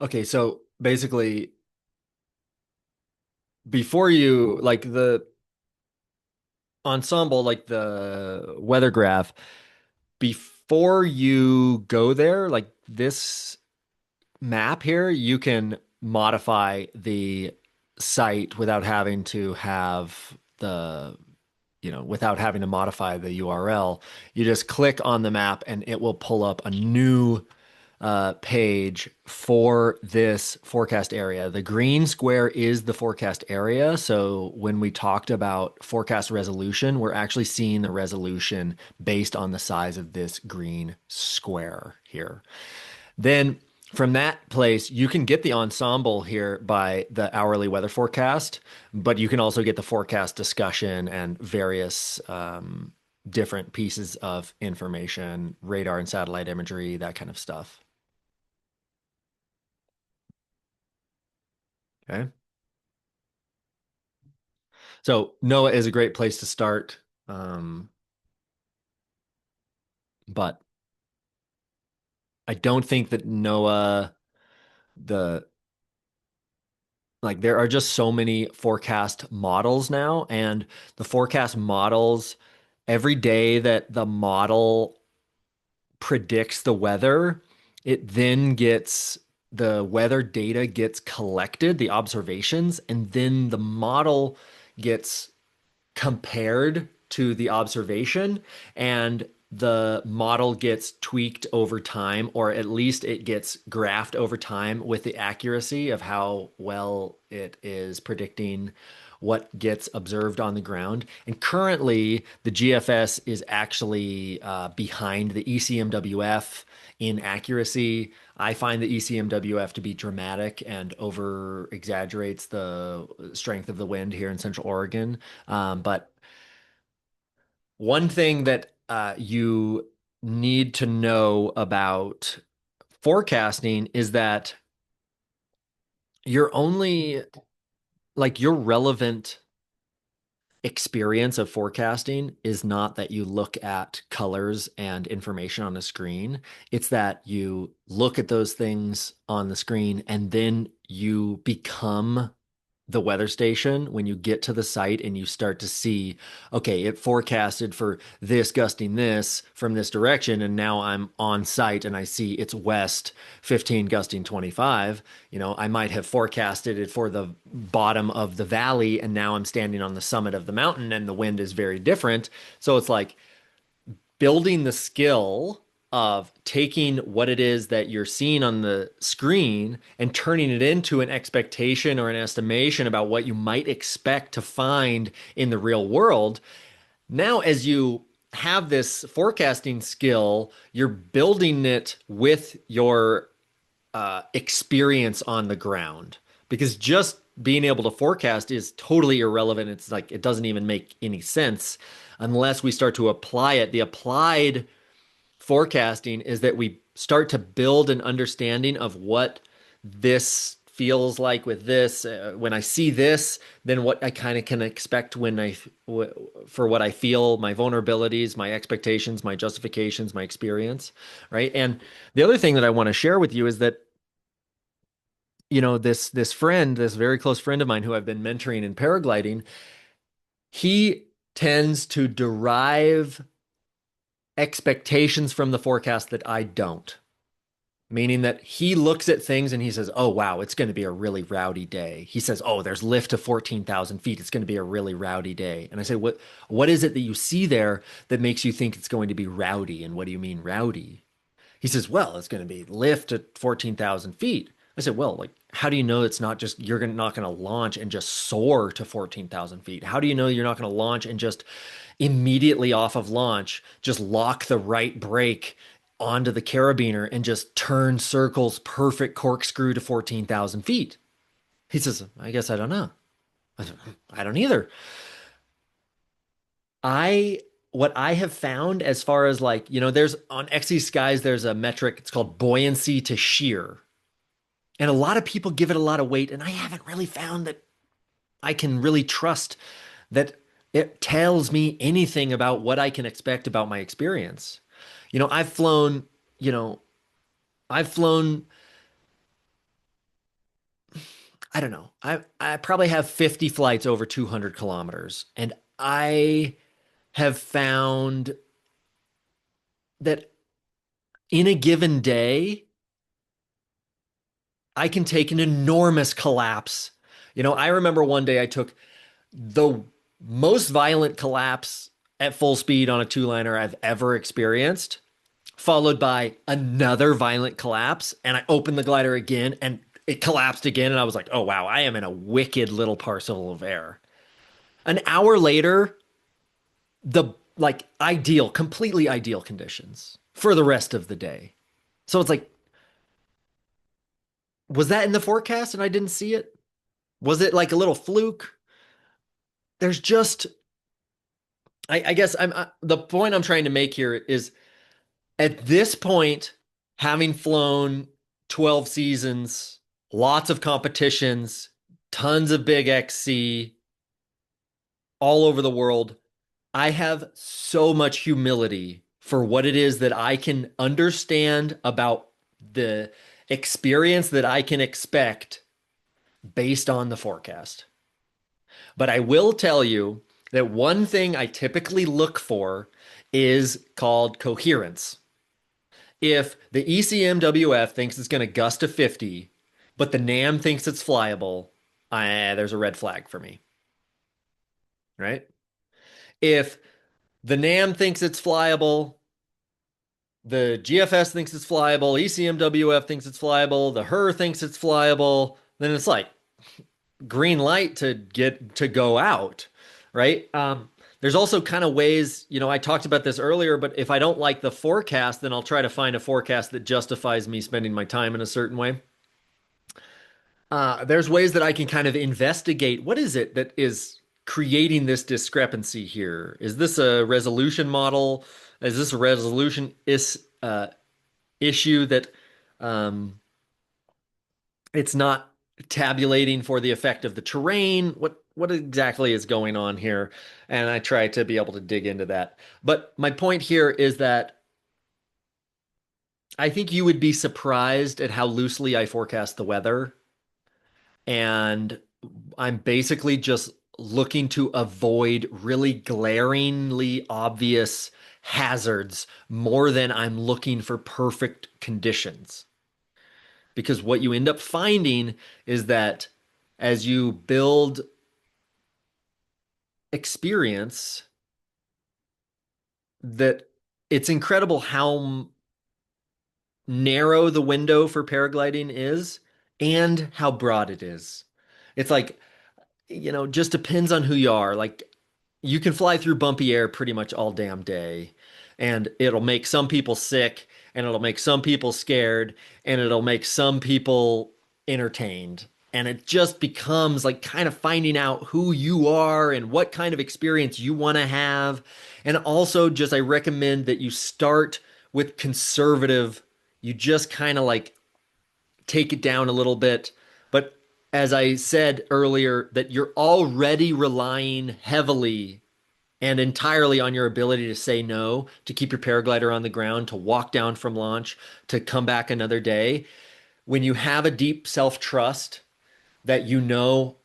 Okay, so basically, before you like the ensemble, like the weather graph, before you go there, like this map here, you can modify the site without having to have without having to modify the URL. You just click on the map and it will pull up a new page for this forecast area. The green square is the forecast area. So when we talked about forecast resolution, we're actually seeing the resolution based on the size of this green square here. Then from that place, you can get the ensemble here by the hourly weather forecast, but you can also get the forecast discussion and various different pieces of information, radar and satellite imagery, that kind of stuff. Okay. So NOAA is a great place to start. Um, but I don't think that NOAA, the like, there are just so many forecast models now, and the forecast models, every day that the model predicts the weather, it then gets the weather data gets collected, the observations, and then the model gets compared to the observation, and the model gets tweaked over time, or at least it gets graphed over time with the accuracy of how well it is predicting what gets observed on the ground. And currently, the GFS is actually behind the ECMWF in accuracy. I find the ECMWF to be dramatic and over exaggerates the strength of the wind here in Central Oregon. But one thing that you need to know about forecasting is that you're only like your relevant experience of forecasting is not that you look at colors and information on a screen. It's that you look at those things on the screen and then you become the weather station when you get to the site and you start to see, okay, it forecasted for this gusting this from this direction, and now I'm on site and I see it's west 15 gusting 25. I might have forecasted it for the bottom of the valley, and now I'm standing on the summit of the mountain and the wind is very different. So it's like building the skill of taking what it is that you're seeing on the screen and turning it into an expectation or an estimation about what you might expect to find in the real world. Now, as you have this forecasting skill, you're building it with your experience on the ground, because just being able to forecast is totally irrelevant. It's like it doesn't even make any sense unless we start to apply it. The applied forecasting is that we start to build an understanding of what this feels like with this. When I see this, then what I kind of can expect for what I feel, my vulnerabilities, my expectations, my justifications, my experience, right? And the other thing that I want to share with you is that this friend, this very close friend of mine who I've been mentoring in paragliding, he tends to derive expectations from the forecast that I don't. Meaning that he looks at things and he says, "Oh wow, it's going to be a really rowdy day." He says, "Oh, there's lift to 14,000 feet. It's going to be a really rowdy day." And I say, "What is it that you see there that makes you think it's going to be rowdy? And what do you mean rowdy?" He says, "Well, it's going to be lift at 14,000 feet." I said, "Well, like, how do you know it's not just not going to launch and just soar to 14,000 feet? How do you know you're not going to launch and just immediately off of launch, just lock the right brake onto the carabiner and just turn circles, perfect corkscrew to 14,000 feet?" He says, "I guess I don't know." I said, "I don't either." I What I have found as far as like, there's on XC Skies, there's a metric, it's called buoyancy to shear. And a lot of people give it a lot of weight, and I haven't really found that I can really trust that it tells me anything about what I can expect about my experience. You know, I've flown, you know, I've flown, I don't know, I probably have 50 flights over 200 kilometers, and I have found that in a given day, I can take an enormous collapse. I remember one day I took the most violent collapse at full speed on a two-liner I've ever experienced, followed by another violent collapse. And I opened the glider again and it collapsed again. And I was like, oh, wow, I am in a wicked little parcel of air. An hour later, the like ideal, completely ideal conditions for the rest of the day. So it's like, was that in the forecast and I didn't see it? Was it like a little fluke? There's just, I guess the point I'm trying to make here is at this point, having flown 12 seasons, lots of competitions, tons of big XC all over the world, I have so much humility for what it is that I can understand about the experience that I can expect based on the forecast. But I will tell you that one thing I typically look for is called coherence. If the ECMWF thinks it's going to gust to 50, but the NAM thinks it's flyable, there's a red flag for me, right? If the NAM thinks it's flyable, the GFS thinks it's flyable, ECMWF thinks it's flyable, the HER thinks it's flyable, then it's like green light to get to go out, right? There's also kind of ways, I talked about this earlier, but if I don't like the forecast, then I'll try to find a forecast that justifies me spending my time in a certain way. There's ways that I can kind of investigate what is it that is creating this discrepancy here. Is this a resolution model? Is this a issue that um, it's not tabulating for the effect of the terrain? What exactly is going on here? And I try to be able to dig into that. But my point here is that I think you would be surprised at how loosely I forecast the weather. And I'm basically just looking to avoid really glaringly obvious hazards more than I'm looking for perfect conditions. Because what you end up finding is that as you build experience, that it's incredible how narrow the window for paragliding is and how broad it is. It's like, just depends on who you are. Like, you can fly through bumpy air pretty much all damn day, and it'll make some people sick, and it'll make some people scared, and it'll make some people entertained. And it just becomes like kind of finding out who you are and what kind of experience you want to have. And also, just I recommend that you start with conservative. You just kind of like take it down a little bit. But as I said earlier, that you're already relying heavily and entirely on your ability to say no, to keep your paraglider on the ground, to walk down from launch, to come back another day. When you have a deep self trust that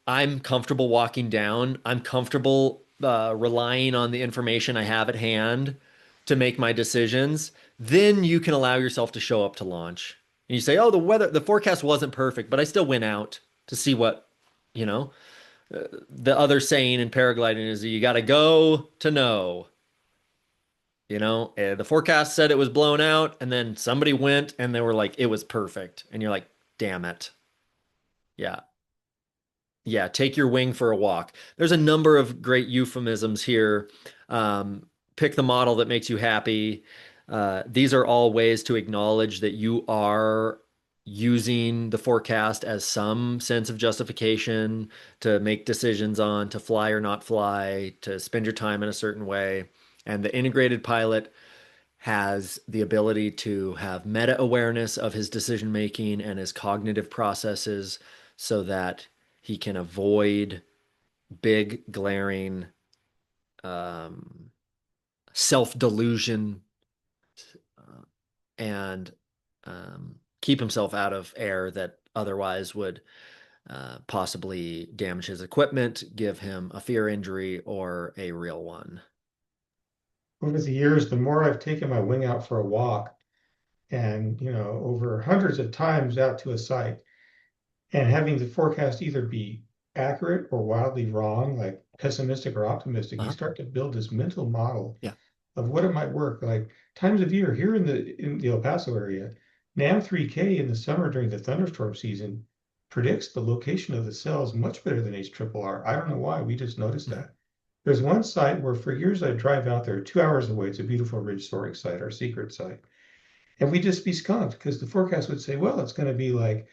I'm comfortable walking down, I'm comfortable relying on the information I have at hand to make my decisions, then you can allow yourself to show up to launch. And you say, oh, the forecast wasn't perfect, but I still went out to see what, you know, the other saying in paragliding is you got to go to know. The forecast said it was blown out, and then somebody went and they were like, it was perfect. And you're like, damn it. Yeah. Yeah, take your wing for a walk. There's a number of great euphemisms here. Pick the model that makes you happy. These are all ways to acknowledge that you are using the forecast as some sense of justification to make decisions on, to fly or not fly, to spend your time in a certain way. And the integrated pilot has the ability to have meta awareness of his decision making and his cognitive processes so that he can avoid big, glaring um, self delusion and keep himself out of air that otherwise would possibly damage his equipment, give him a fear injury or a real one. Over the years, the more I've taken my wing out for a walk and, over hundreds of times out to a site and having the forecast either be accurate or wildly wrong, like pessimistic or optimistic, you Uh-huh. start to build this mental model Yeah. of what it might work. Like times of year here in the El Paso area, NAM 3K in the summer during the thunderstorm season predicts the location of the cells much better than HRRR. I don't know why. We just noticed Mhm. that. There's one site where for years I drive out there 2 hours away. It's a beautiful ridge soaring site, our secret site. And we'd just be skunked because the forecast would say, well, it's going to be like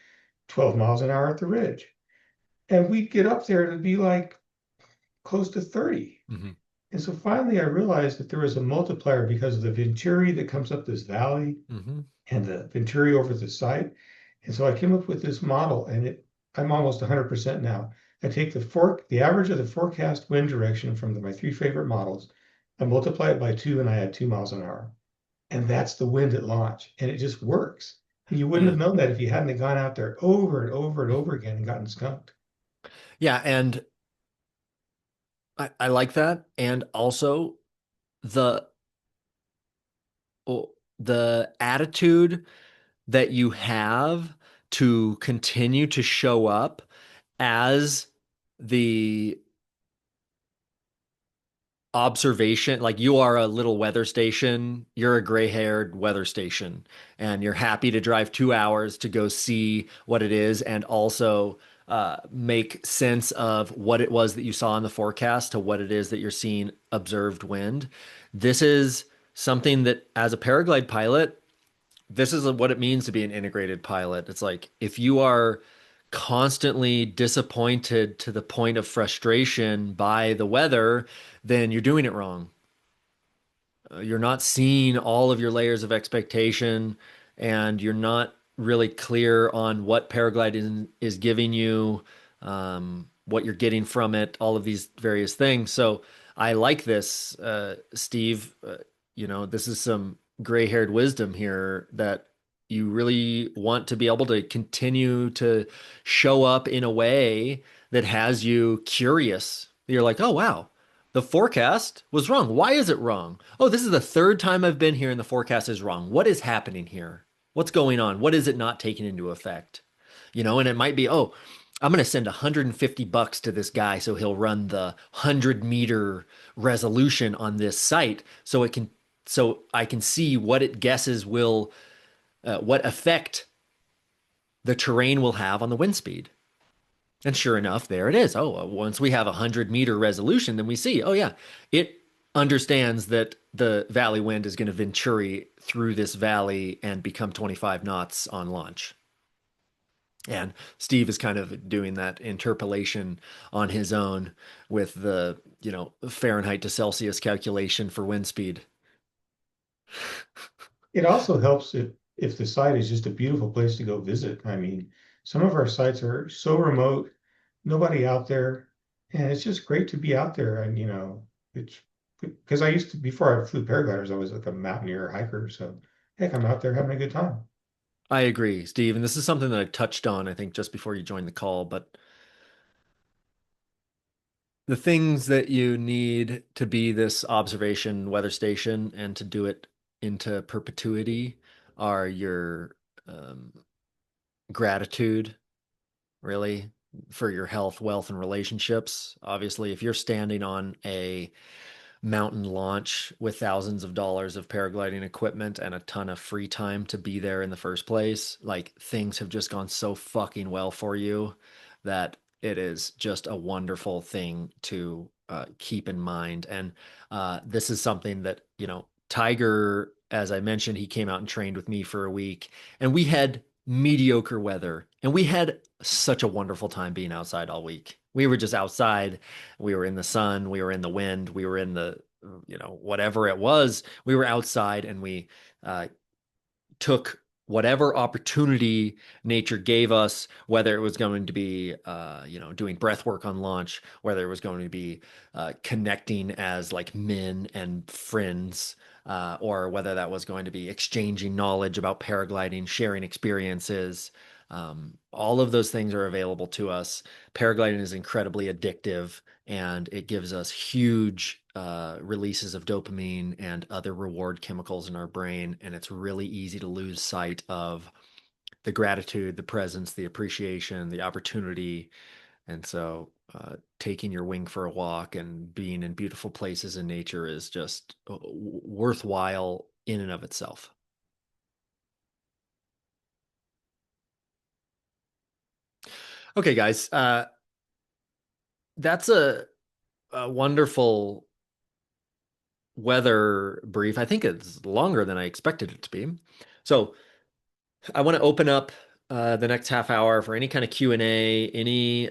12 miles an hour at the ridge. And we'd get up there and it'd be like close to 30. Mhm. And so finally I realized that there was a multiplier because of the Venturi that comes up this valley Mhm. and the Venturi over the site. And so I came up with this model and I'm almost 100% now. I take the average of the forecast wind direction from my three favorite models, I multiply it by two and I add 2 miles an hour. And that's the wind at launch. And it just works. And you wouldn't Yeah. have known that if you hadn't gone out there over and over and over again and gotten skunked. Yeah. And I like that. And also the the attitude that you have to continue to show up as the observation, like you are a little weather station, you're a gray-haired weather station, and you're happy to drive 2 hours to go see what it is and also make sense of what it was that you saw in the forecast to what it is that you're seeing observed wind. This is something that, as a paraglide pilot, this is what it means to be an integrated pilot. It's like if you are constantly disappointed to the point of frustration by the weather, then you're doing it wrong. You're not seeing all of your layers of expectation, and you're not really clear on what paragliding is giving you, what you're getting from it, all of these various things. So I like this, Steve. This is some gray-haired wisdom here that you really want to be able to continue to show up in a way that has you curious. You're like, oh, wow, the forecast was wrong. Why is it wrong? Oh, this is the third time I've been here and the forecast is wrong. What is happening here? What's going on? What is it not taking into effect? And it might be, oh, I'm going to send $150 to this guy so he'll run the 100-meter resolution on this site so I can see what it guesses will what effect the terrain will have on the wind speed. And sure enough, there it is. Oh, once we have a 100-meter resolution, then we see, oh, yeah, it understands that the valley wind is going to venturi through this valley and become 25 knots on launch. And Steve is kind of doing that interpolation on his own with the, Fahrenheit to Celsius calculation for wind speed. It also helps if the site is just a beautiful place to go visit. I mean, some of our sites are so remote, nobody out there, and it's just great to be out there. And it's because I used to before I flew paragliders, I was like a mountaineer hiker. So heck, I'm out there having a good time. I agree, Steve. And this is something that I touched on, I think, just before you joined the call. But the things that you need to be this observation weather station and to do it into perpetuity are your um, gratitude, really, for your health, wealth, and relationships. Obviously, if you're standing on a mountain launch with thousands of dollars of paragliding equipment and a ton of free time to be there in the first place, like things have just gone so fucking well for you that it is just a wonderful thing to keep in mind. And this is something that, Tiger, as I mentioned, he came out and trained with me for a week, and we had mediocre weather, and we had such a wonderful time being outside all week. We were just outside. We were in the sun. We were in the wind. We were in the, whatever it was. We were outside and we uh, took whatever opportunity nature gave us, whether it was going to be, doing breath work on launch, whether it was going to be connecting as like men and friends, or whether that was going to be exchanging knowledge about paragliding, sharing experiences. All of those things are available to us. Paragliding is incredibly addictive and it gives us huge releases of dopamine and other reward chemicals in our brain. And it's really easy to lose sight of the gratitude, the presence, the appreciation, the opportunity. And so, taking your wing for a walk and being in beautiful places in nature is just worthwhile in and of itself. Okay, guys, that's a wonderful weather brief. I think it's longer than I expected it to be. So I want to open up the next half hour for any kind of Q&A, any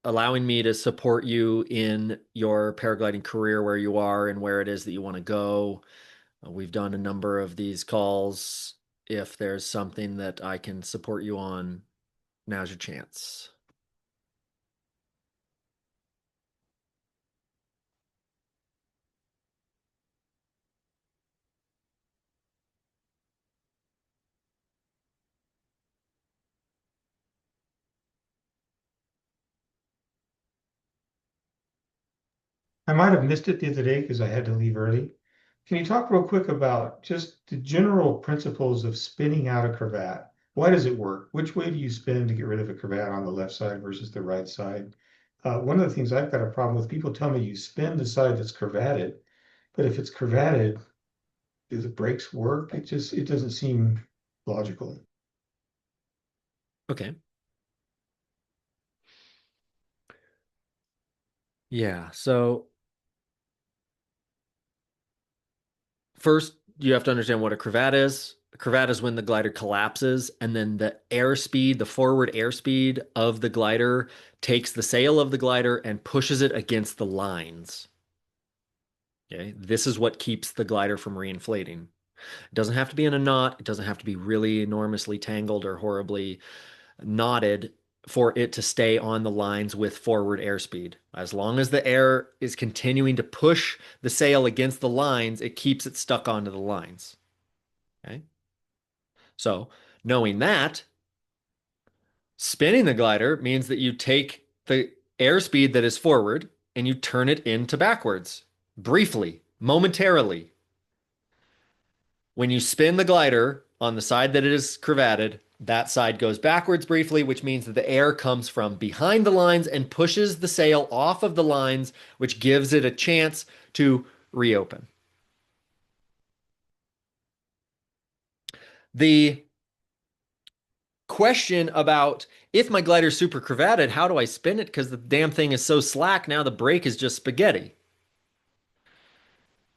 allowing me to support you in your paragliding career, where you are and where it is that you want to go. We've done a number of these calls. If there's something that I can support you on, now's your chance. I might have missed it the other day because I had to leave early. Can you talk real quick about just the general principles of spinning out a cravat? Why does it work? Which way do you spin to get rid of a cravat on the left side versus the right side? One of the things I've got a problem with, people tell me you spin the side that's cravated, but if it's cravated, do the brakes work? It doesn't seem logical. Okay. Yeah. So first, you have to understand what a cravat is. A cravat is when the glider collapses, and then the airspeed, the forward airspeed of the glider, takes the sail of the glider and pushes it against the lines. Okay, this is what keeps the glider from reinflating. It doesn't have to be in a knot. It doesn't have to be really enormously tangled or horribly knotted for it to stay on the lines with forward airspeed. As long as the air is continuing to push the sail against the lines, it keeps it stuck onto the lines. Okay. So knowing that, Spinning the glider means that you take the airspeed that is forward and you turn it into backwards, briefly, momentarily. When you spin the glider on the side that it is crevated, that side goes backwards briefly, which means that the air comes from behind the lines and pushes the sail off of the lines, which gives it a chance to reopen. The question about if my glider is super crevated, how do I spin it? Because the damn thing is so slack now, the brake is just spaghetti.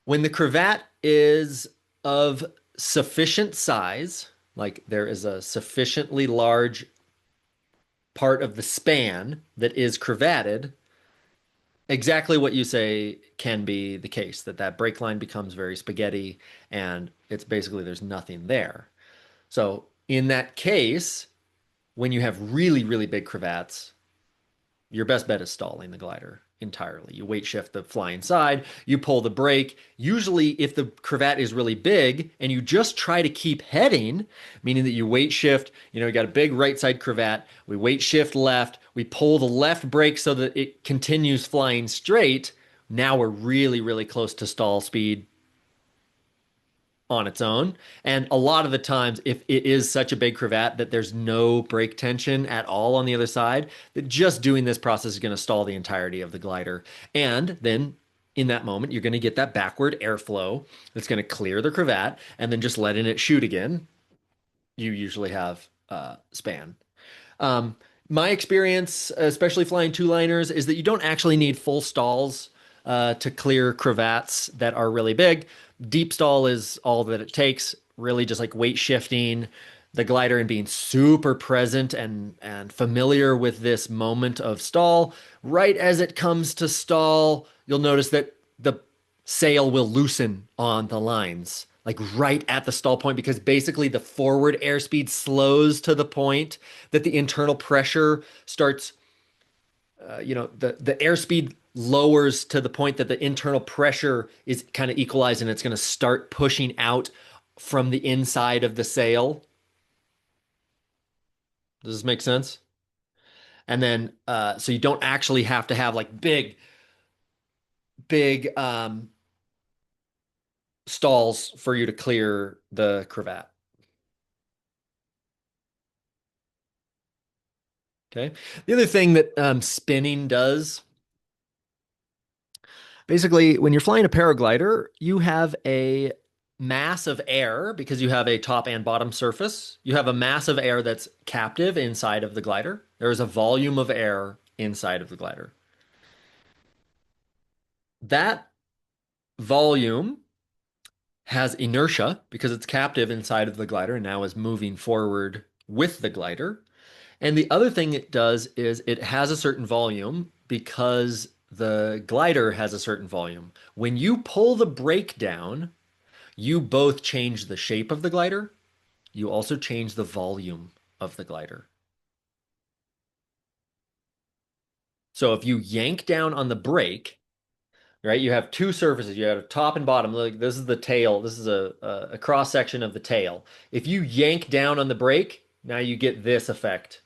When the cravat is of sufficient size, like there is a sufficiently large part of the span that is cravated, exactly what you say can be the case, that that brake line becomes very spaghetti and it's basically there's nothing there. So in that case, when you have really, really big cravats, your best bet is stalling the glider entirely. You weight shift the flying side, you pull the brake. Usually, if the cravat is really big and you just try to keep heading, meaning that you weight shift, you got a big right side cravat, we weight shift left, we pull the left brake so that it continues flying straight. Now we're really, really close to stall speed on its own. And a lot of the times, if it is such a big cravat that there's no brake tension at all on the other side, that just doing this process is going to stall the entirety of the glider. And then in that moment, you're going to get that backward airflow that's going to clear the cravat, and then just letting it shoot again, you usually have span. Um, my experience, especially flying two liners, is that you don't actually need full stalls to clear cravats that are really big. Deep stall is all that it takes, really just like weight shifting the glider and being super present and familiar with this moment of stall. Right as it comes to stall, you'll notice that the sail will loosen on the lines, like right at the stall point, because basically the forward airspeed slows to the point that the internal pressure starts, the airspeed lowers to the point that the internal pressure is kind of equalized and it's going to start pushing out from the inside of the sail. Does this make sense? And then, so you don't actually have to have like big, big stalls for you to clear the cravat. Okay. The other thing that spinning does, basically, when you're flying a paraglider, you have a mass of air because you have a top and bottom surface. You have a mass of air that's captive inside of the glider. There is a volume of air inside of the glider. That volume has inertia because it's captive inside of the glider and now is moving forward with the glider. And the other thing it does is it has a certain volume because the glider has a certain volume. When you pull the brake down, you both change the shape of the glider. You also change the volume of the glider. So if you yank down on the brake, right, you have two surfaces. You have a top and bottom. Like this is the tail. This is a cross section of the tail. If you yank down on the brake, now you get this effect.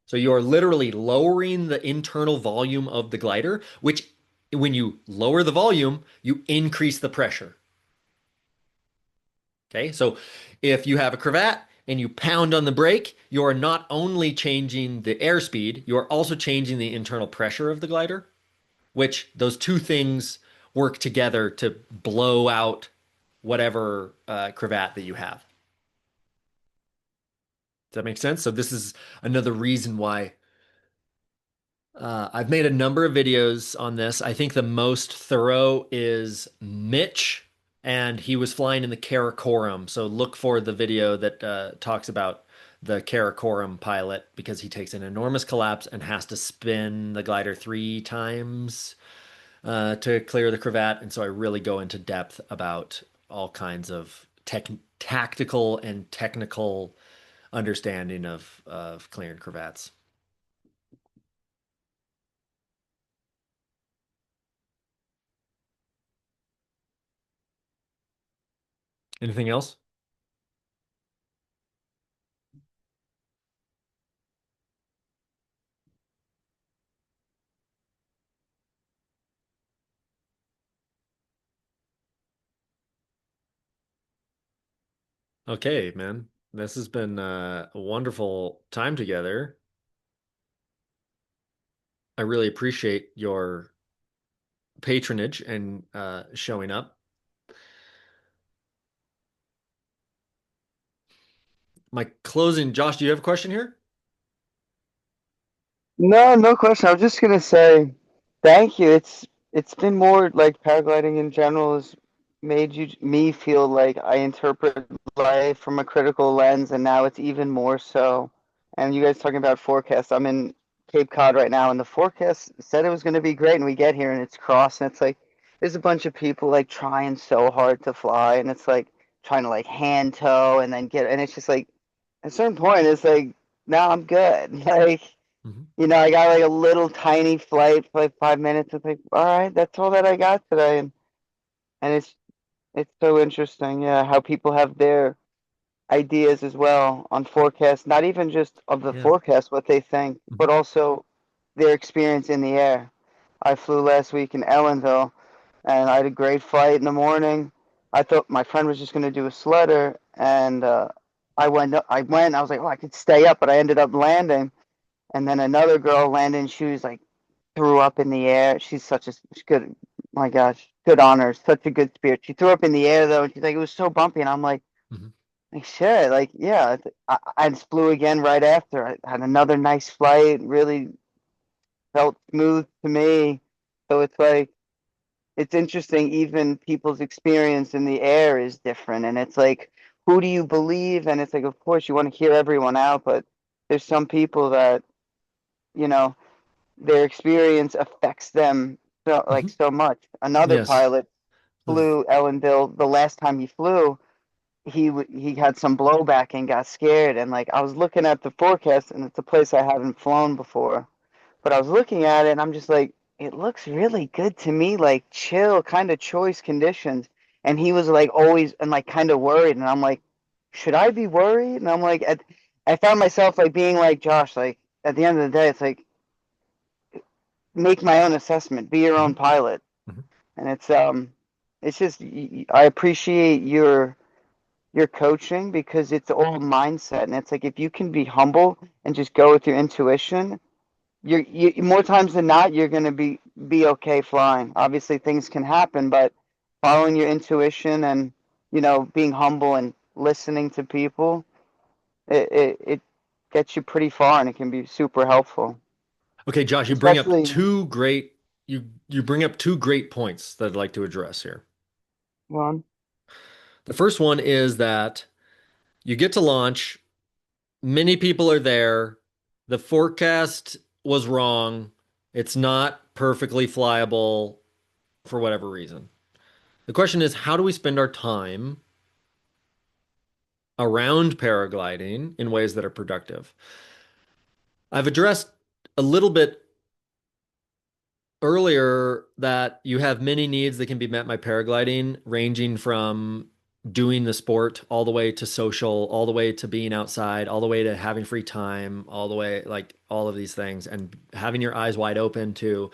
So you're literally lowering the internal volume of the glider, which when you lower the volume, you increase the pressure. Okay, so if you have a cravat and you pound on the brake, you're not only changing the airspeed, you're also changing the internal pressure of the glider, which those two things work together to blow out whatever cravat that you have. Does that make sense? So this is another reason why I've made a number of videos on this. I think the most thorough is Mitch, and he was flying in the Karakoram. So look for the video that talks about the Karakoram pilot because he takes an enormous collapse and has to spin the glider 3 times to clear the cravat. And so I really go into depth about all kinds of tactical and technical understanding of clearing cravats. Anything else? Okay, man. This has been a wonderful time together. I really appreciate your patronage and showing up. My closing, Josh, do you have a question here? No, no question. I was just gonna say thank you. It's been more like paragliding in general has made me feel like I interpret life from a critical lens, and now it's even more so. And you guys talking about forecasts. I'm in Cape Cod right now, and the forecast said it was gonna be great, and we get here and it's cross, and it's like there's a bunch of people like trying so hard to fly, and it's like trying to like hand tow and then get, and it's just like at a certain point, it's like, no, I'm good. Like Mhm. I got like a little tiny flight for like 5 minutes. It's like, all right, that's all that I got today, and it's so interesting, yeah, how people have their ideas as well on forecasts, not even just of the Yeah. forecast, what they think, Mhm. but also their experience in the air. I flew last week in Ellenville, and I had a great flight in the morning. I thought my friend was just going to do a sleder, and I was like, oh, I could stay up, but I ended up landing. And then another girl landed, and she was like threw up in the air. She's such a she's good. My gosh, good on her. Such a good spirit. She threw up in the air though, and she's like, it was so bumpy, and I'm Mhm. like shit, like yeah. I just flew again right after. I had another nice flight. Really felt smooth to me. So it's like it's interesting. Even people's experience in the air is different, and it's like, who do you believe? And it's like, of course, you want to hear everyone out, but there's some people that you know their experience affects them so like Mhm. so much. Another Yes. pilot flew Ellenville. The last time he flew, he had some blowback and got scared. And like I was looking at the forecast, and it's a place I haven't flown before, but I was looking at it, and I'm just like, it looks really good to me, like chill, kind of choice conditions. And he was like always and like kind of worried, and I'm like, should I be worried? And I'm like, I found myself like being like Josh, like at the end of the day, it's like make my own assessment, be your own Mhm. pilot. Mhm. And it's just I appreciate your coaching because it's all mindset, and it's like if you can be humble and just go with your intuition, you more times than not you're going to be okay flying. Obviously things can happen, but following your intuition and being humble and listening to people, it gets you pretty far, and it can be super helpful, Okay, Josh, especially you bring up two great points that I'd like to address here. one. The first one is that you get to launch, many people are there, the forecast was wrong, it's not perfectly flyable for whatever reason. The question is, how do we spend our time around paragliding in ways that are productive? I've addressed a little bit earlier that you have many needs that can be met by paragliding, ranging from doing the sport all the way to social, all the way to being outside, all the way to having free time, all the way like all of these things, and having your eyes wide open to,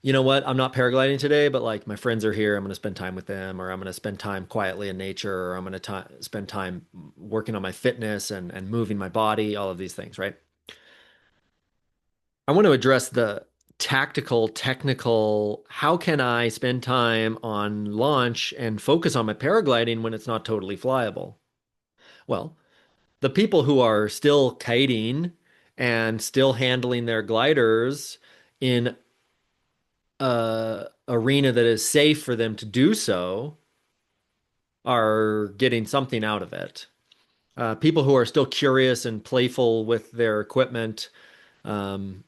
you know what, I'm not paragliding today, but like my friends are here, I'm going to spend time with them, or I'm going to spend time quietly in nature, or I'm going to spend time working on my fitness and moving my body, all of these things, right? I want to address the tactical, technical, how can I spend time on launch and focus on my paragliding when it's not totally flyable? Well, the people who are still kiting and still handling their gliders in a arena that is safe for them to do so are getting something out of it. People who are still curious and playful with their equipment, um,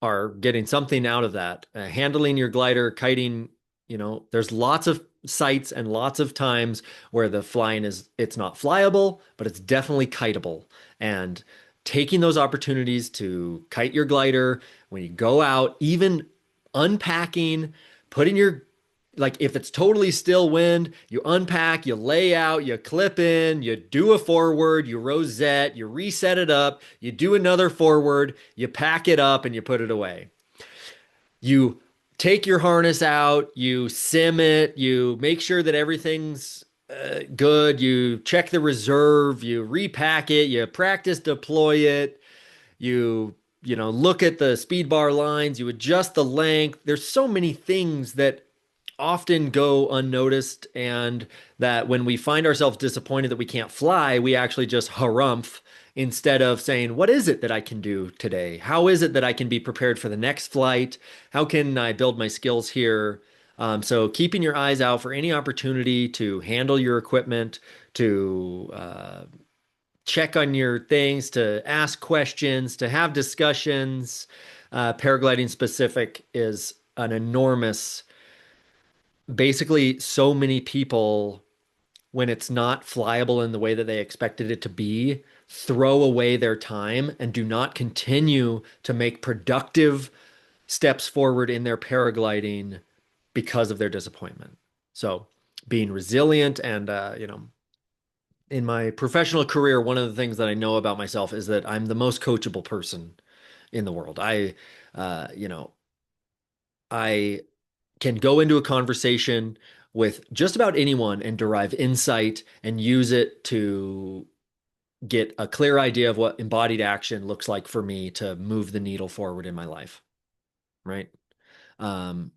are getting something out of that. Handling your glider, kiting, there's lots of sites and lots of times where the flying it's not flyable, but it's definitely kiteable. And taking those opportunities to kite your glider when you go out, even unpacking, putting your like if it's totally still wind, you unpack, you lay out, you clip in, you do a forward, you rosette, you reset it up, you do another forward, you pack it up and you put it away. You take your harness out, you sim it, you make sure that everything's good. You check the reserve, you repack it, you practice deploy it, look at the speed bar lines, you adjust the length. There's so many things that often go unnoticed, and that when we find ourselves disappointed that we can't fly, we actually just harumph instead of saying, what is it that I can do today? How is it that I can be prepared for the next flight? How can I build my skills here? So keeping your eyes out for any opportunity to handle your equipment, to check on your things, to ask questions, to have discussions. Paragliding specific is an enormous, basically, so many people, when it's not flyable in the way that they expected it to be, throw away their time and do not continue to make productive steps forward in their paragliding because of their disappointment. So being resilient and, in my professional career, one of the things that I know about myself is that I'm the most coachable person in the world. Uh, you know, I can go into a conversation with just about anyone and derive insight and use it to get a clear idea of what embodied action looks like for me to move the needle forward in my life, right? Um,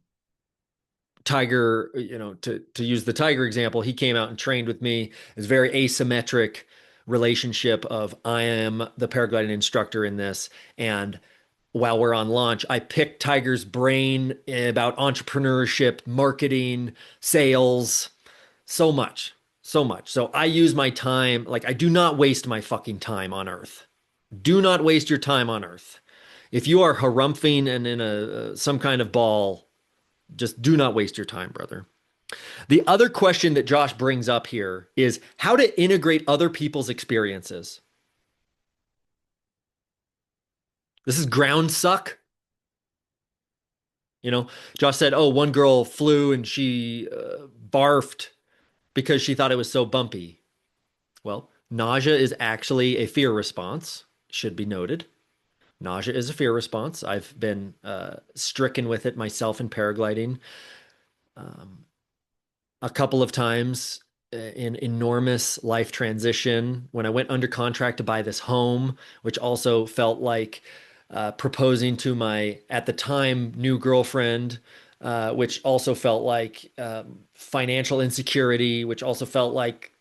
Tiger, to use the Tiger example, he came out and trained with me. It's a very asymmetric relationship of I am the paragliding instructor in this, and while we're on launch, I picked Tiger's brain about entrepreneurship, marketing, sales, so much, so much. So I use my time, like I do not waste my fucking time on Earth. Do not waste your time on Earth. If you are harumphing and in a some kind of ball, just do not waste your time, brother. The other question that Josh brings up here is how to integrate other people's experiences. This is ground suck. You know, Josh said, "Oh, one girl flew and she barfed because she thought it was so bumpy." Well, nausea is actually a fear response, should be noted. Nausea is a fear response. I've been stricken with it myself in paragliding um, a couple of times in enormous life transition. When I went under contract to buy this home, which also felt like proposing to my, at the time, new girlfriend, which also felt like financial insecurity, which also felt like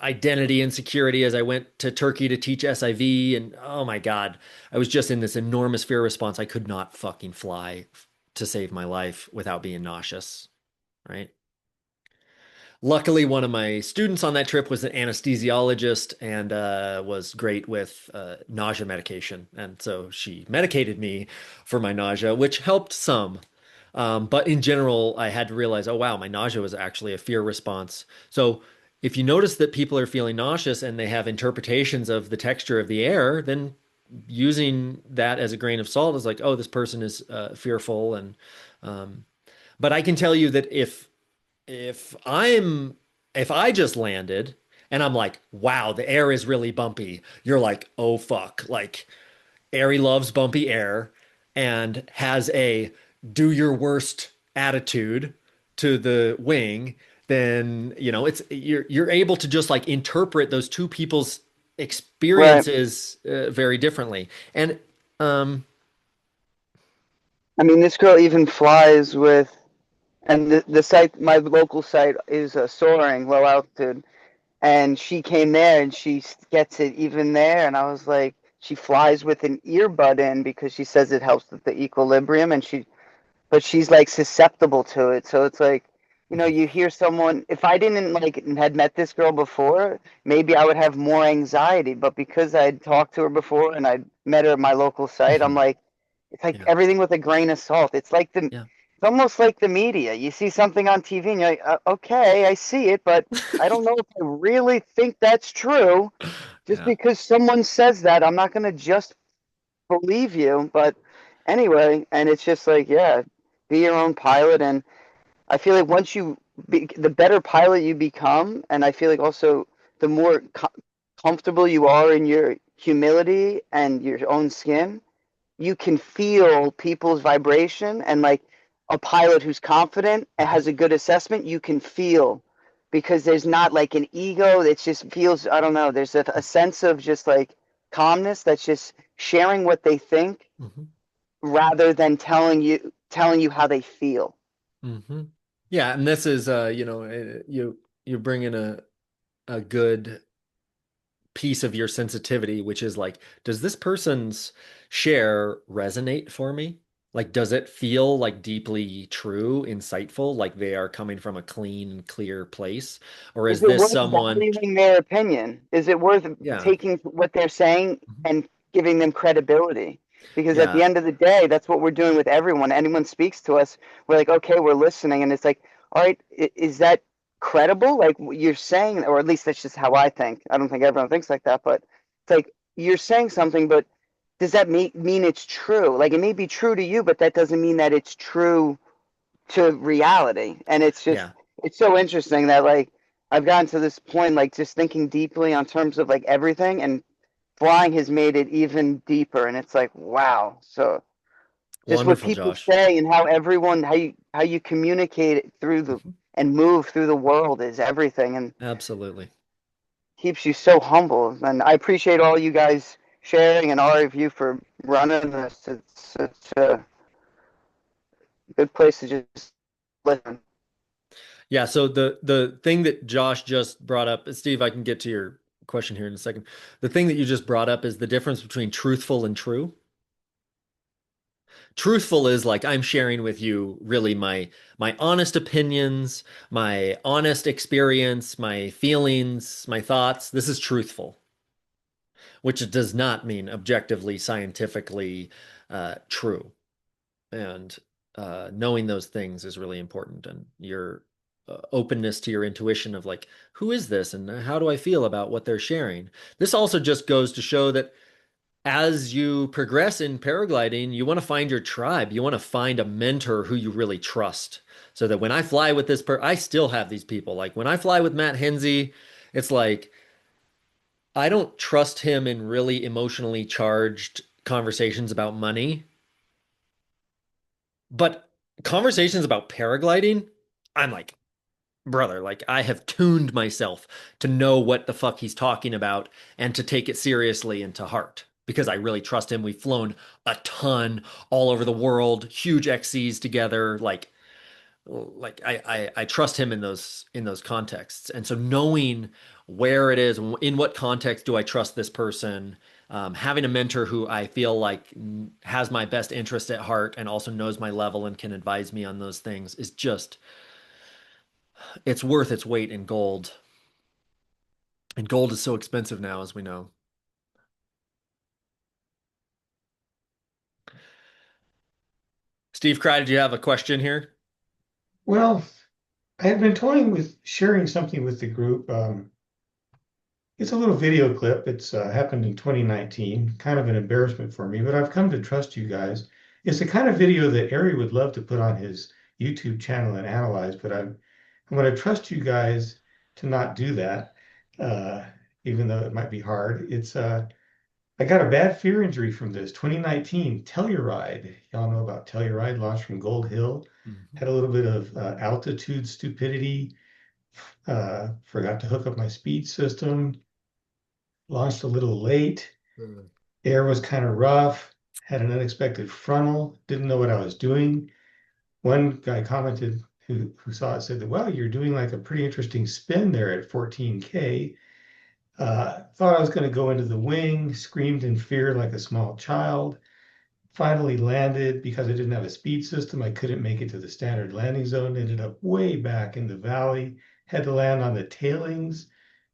identity insecurity as I went to Turkey to teach SIV. And oh my God, I was just in this enormous fear response. I could not fucking fly to save my life without being nauseous, right? Luckily, one of my students on that trip was an anesthesiologist and was great with nausea medication. And so she medicated me for my nausea, which helped some. But in general, I had to realize, oh, wow, my nausea was actually a fear response. So if you notice that people are feeling nauseous and they have interpretations of the texture of the air, then using that as a grain of salt is like, oh, this person is fearful. Um, but I can tell you that if I'm if I just landed and I'm like, wow, the air is really bumpy, you're like, oh fuck, like Ari loves bumpy air and has a do your worst attitude to the wing, then it's you're able to just like interpret those two people's Right. experiences very differently. And um I mean, this girl even flies with, and the site, my local site is soaring, low altitude, and she came there and she gets it even there, and I was like, she flies with an earbud in because she says it helps with the equilibrium, and but she's like susceptible to it. So it's like, you hear someone, if I didn't like had met this girl before, maybe I would have more anxiety. But because I'd talked to her before and I'd met her at my local site, I'm mhm, like, it's like yeah, everything with a grain of salt. yeah. It's almost like the media. You see something on TV and you're like, okay, I see it, but I don't know if I really think that's true. Just Yeah. because someone says that, I'm not going to just believe you. But anyway, and it's just like, yeah, be your own pilot. And I feel like the better pilot you become, and I feel like also the more comfortable you are in your humility and your own skin, you can feel people's vibration. And like a pilot who's confident and has a good assessment, you can feel. because there's not like an ego. It just feels, I don't know, there's a sense of just like calmness that's just sharing what they think Hmm. rather than telling you how they feel. Hmm. Yeah, and this is you bring in a good piece of your sensitivity, which is like, does this person's share resonate for me? Like, does it feel like deeply true, insightful, like they are coming from a clean, clear place? Or Is is it this worth someone, valuing their opinion? Is it worth yeah, taking what they're saying mhm, and giving them credibility? Because at the yeah, end of the day, that's what we're doing with everyone. Anyone speaks to us, we're like, okay, we're listening. And it's like, all right, is that credible? Like you're saying, or at least that's just how I think. I don't think everyone thinks like that, but it's like you're saying something, but does that mean it's true? Like it may be true to you, but that doesn't mean that it's true to reality. And it's just yeah, it's so interesting that like I've gotten to this point, like just thinking deeply on terms of like everything, and flying has made it even deeper. And it's like, wow. So just what wonderful, people Josh. say and how everyone how you communicate it through the Mhm. and move through the world is everything, and Absolutely. keeps you so humble. And I appreciate all you guys sharing and all of you for running this. It's such a good place to just listen. Yeah, so the thing that Josh just brought up, Steve, I can get to your question here in a second. The thing that you just brought up is the difference between truthful and true. Truthful is like I'm sharing with you really my honest opinions, my honest experience, my feelings, my thoughts. This is truthful, which does not mean objectively, scientifically true. And knowing those things is really important. And your openness to your intuition of like, who is this and how do I feel about what they're sharing? This also just goes to show that as you progress in paragliding, you want to find your tribe. You want to find a mentor who you really trust. So that when I fly with I still have these people. Like when I fly with Matt Hensey, it's like I don't trust him in really emotionally charged conversations about money, but conversations about paragliding, I'm like, brother, like I have tuned myself to know what the fuck he's talking about and to take it seriously and to heart because I really trust him. We've flown a ton all over the world, huge XCs together. Like I trust him in those contexts. And so knowing where it is, in what context do I trust this person, having a mentor who I feel like has my best interest at heart and also knows my level and can advise me on those things is just it's worth its weight in gold. And gold is so expensive now, as we know. Steve Cry, did you have a question here? Well, I had been toying with sharing something with the group. It's a little video clip. It's happened in 2019, kind of an embarrassment for me, but I've come to trust you guys. It's the kind of video that Ari would love to put on his YouTube channel and analyze, but I'm going to trust you guys to not do that, uh, even though it might be hard. I got a bad fear injury from this 2019 Telluride. Y'all know about Telluride, launched from Gold Hill. Mhm. Had a little bit of altitude stupidity. Forgot to hook up my speed system. Launched a little late. Mm. Air was kind of rough. Had an unexpected frontal. Didn't know what I was doing. One guy commented who saw it said that, well, you're doing like a pretty interesting spin there at 14K. Thought I was going to go into the wing, screamed in fear like a small child. Finally landed because I didn't have a speed system. I couldn't make it to the standard landing zone. Ended up way back in the valley. Had to land on the tailings.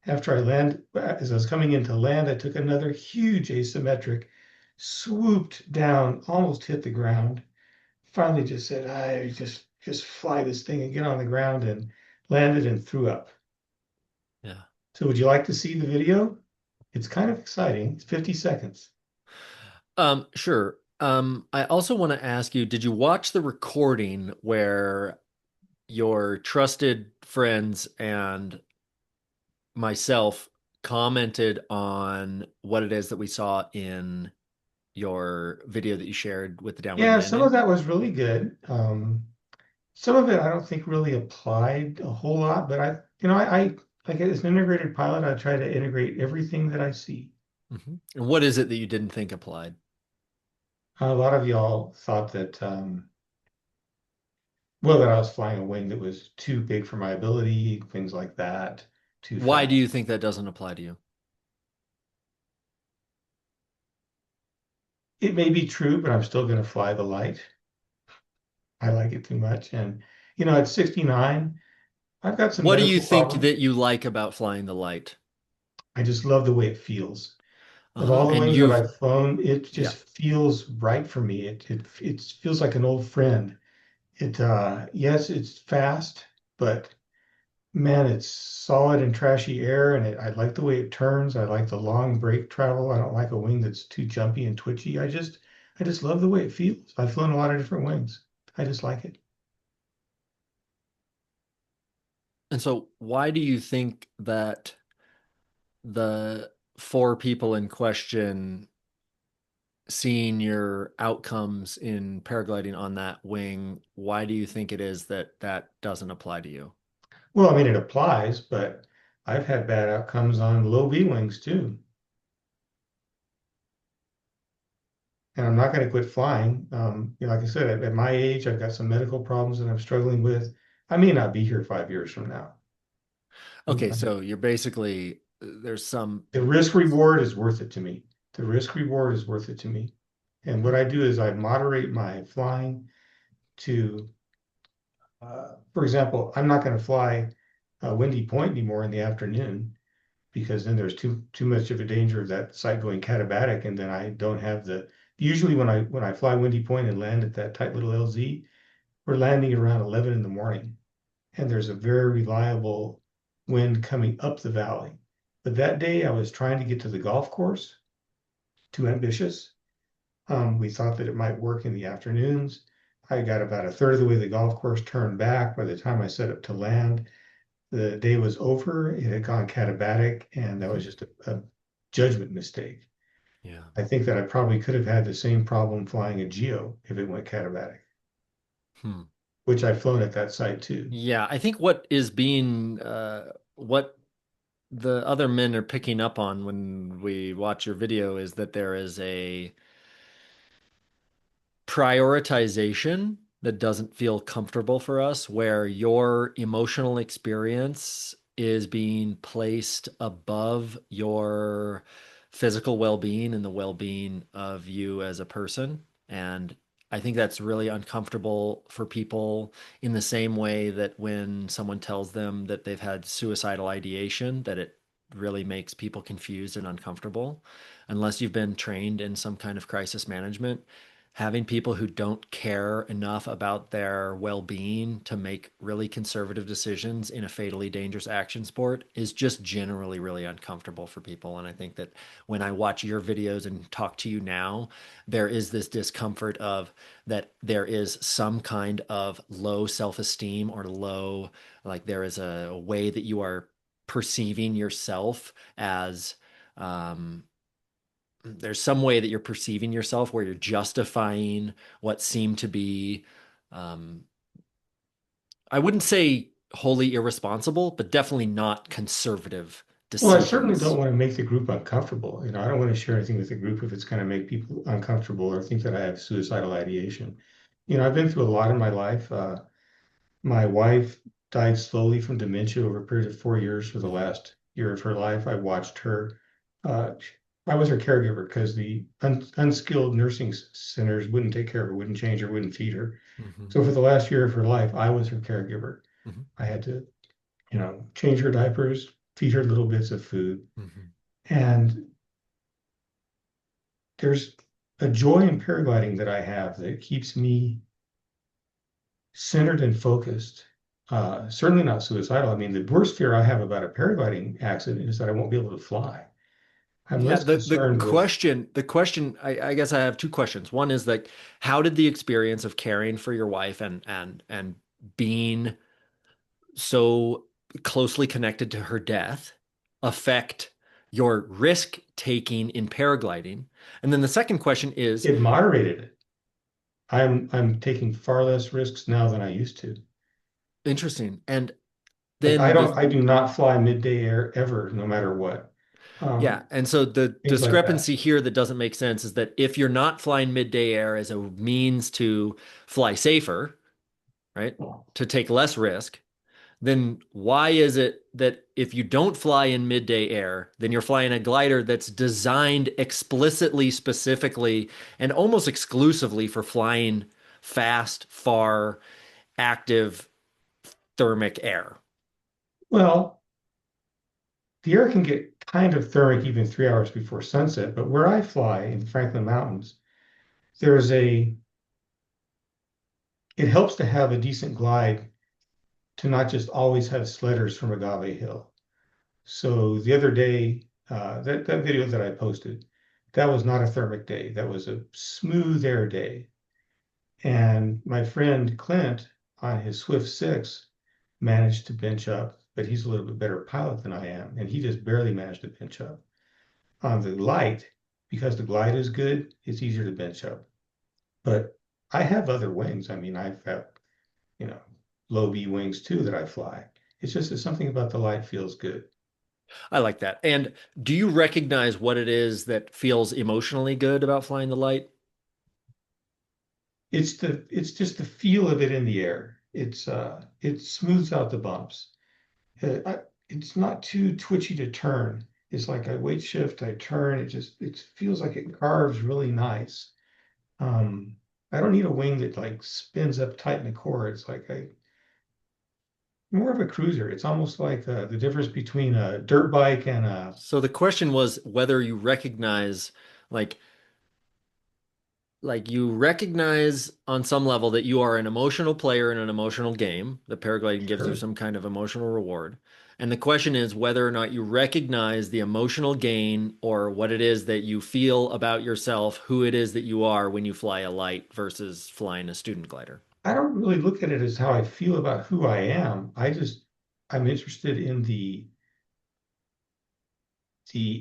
After I land, as I was coming in to land, I took another huge asymmetric, swooped down, almost hit the ground. Finally, just said, "I just fly this thing and get on the ground," and landed and threw up. Yeah. So, would you like to see the video? It's kind of exciting. It's 50 seconds. Sure. I also want to ask you, did you watch the recording where your trusted friends and myself commented on what it is that we saw in your video that you shared with the downward Yeah, some of landing? that was really good. some of it I don't think really applied a whole lot, but I like as an integrated pilot, I try to integrate everything that I see. And what is it that you didn't think applied? A lot of y'all thought that, well, that I was flying a wing that was too big for my ability, things like that, too Why do fast. you think that doesn't apply to you? It may be true, but I'm still going to fly the light. I like it too much. And, at 69, I've got some What do you medical think problems. that you like about flying the light? I just love the way it feels. Of Uh-huh. all the And wings that you've, I've flown, it yeah. just feels right for me. It feels like an old friend. Yes, it's fast, but man, it's solid and trashy air, and I like the way it turns. I like the long brake travel. I don't like a wing that's too jumpy and twitchy. I just love the way it feels. I've flown a lot of different wings. I just like it. And so why do you think that the four people in question seeing your outcomes in paragliding on that wing, why do you think it is that that doesn't apply to you? Well, I mean, it applies, but I've had bad outcomes on low V wings too. And I'm not going to quit flying. Like I said, at my age, I've got some medical problems that I'm struggling with. I may not be here 5 years from now. Okay, so you're basically there's some The risk reward is worth it to me. The risk reward is worth it to me. And what I do is I moderate my flying to, for example, I'm not going to fly Windy Point anymore in the afternoon because then there's too much of a danger of that site going katabatic, and then I don't have the. Usually when I fly Windy Point and land at that tight little LZ, we're landing around 11 in the morning, and there's a very reliable wind coming up the valley. But that day I was trying to get to the golf course, too ambitious. We thought that it might work in the afternoons. I got about a third of the way to the golf course, turned back. By the time I set up to land, the day was over. It had gone katabatic, and that was Mhm. just a judgment mistake. Yeah. I think that I probably could have had the same problem flying a Geo if it went katabatic, Hmm. which I've flown at that site too. Yeah, I think what is being what the other men are picking up on when we watch your video is that there is a prioritization that doesn't feel comfortable for us, where your emotional experience is being placed above your physical well-being and the well-being of you as a person. And I think that's really uncomfortable for people in the same way that when someone tells them that they've had suicidal ideation, that it really makes people confused and uncomfortable. Unless you've been trained in some kind of crisis management, having people who don't care enough about their well-being to make really conservative decisions in a fatally dangerous action sport is just generally really uncomfortable for people. And I think that when I watch your videos and talk to you now, there is this discomfort of that there is some kind of low self-esteem or low, like there is a way that you are perceiving yourself as there's some way that you're perceiving yourself where you're justifying what seem to be, um, I wouldn't say wholly irresponsible, but definitely not conservative Well, I certainly don't decisions. want to make the group uncomfortable. I don't want to share anything with the group if it's going to make people uncomfortable or think that I have suicidal ideation. I've been through a lot in my life. My wife died slowly from dementia over a period of 4 years. For the Mm-hmm. last year of her life, I watched her. Uh, I was her caregiver because the unskilled nursing centers wouldn't take care of her, wouldn't change her, wouldn't feed her. Mm-hmm. So for the last year of her life, I was her caregiver. Mm-hmm. I had to, change her diapers, feed her little bits of food. Mm-hmm. And there's a joy in paragliding that I have that keeps me centered and focused. Certainly not suicidal. I mean, the worst fear I have about a paragliding accident is that I won't be able to fly. I'm Yeah, less the concerned with. question, I guess I have two questions. One is like, how did the experience of caring for your wife and being so closely connected to her death affect your risk taking in paragliding? And then the second question is, It moderated it. I'm taking far less risks now than I used to. Interesting. And Like then the I do not fly midday air ever, no matter what. yeah, and so the Things like that. discrepancy here that doesn't make sense is that if you're not flying midday air as a means to fly safer, right? To take less risk, then why is it that if you don't fly in midday air, then you're flying a glider that's designed explicitly, specifically, and almost exclusively for flying fast, far, active thermic air? Well, the air can get kind of thermic even 3 hours before sunset, but where I fly in Franklin Mountains, there's a it helps to have a decent glide to not just always have sledders from Agave Hill. So the other day, that video that I posted, that was not a thermic day. That was a smooth air day. And my friend Clint on his Swift 6 managed to bench up, but he's a little bit better pilot than I am, and he just barely managed to bench up. On the light, because the glide is good, it's easier to bench up. But I have other wings. I mean, I've got, you know, low B wings too that I fly. It's just that something about the light feels good. I like that. And do you recognize what it is that feels emotionally good about flying the light? It's just the feel of it in the air. It smooths out the bumps. It's not too twitchy to turn. It's like I weight shift, I turn. It feels like it carves really nice. Um, I don't need a wing that like spins up tight in the core. It's like I more of a cruiser. It's almost like the difference between a dirt bike and a So the question was whether you recognize like you recognize on some level that you are an emotional player in an emotional game. The paragliding gives you sure. some kind of emotional reward. And the question is whether or not you recognize the emotional gain or what it is that you feel about yourself, who it is that you are when you fly a light versus flying a student glider. I don't really look at it as how I feel about who I am. I'm interested in the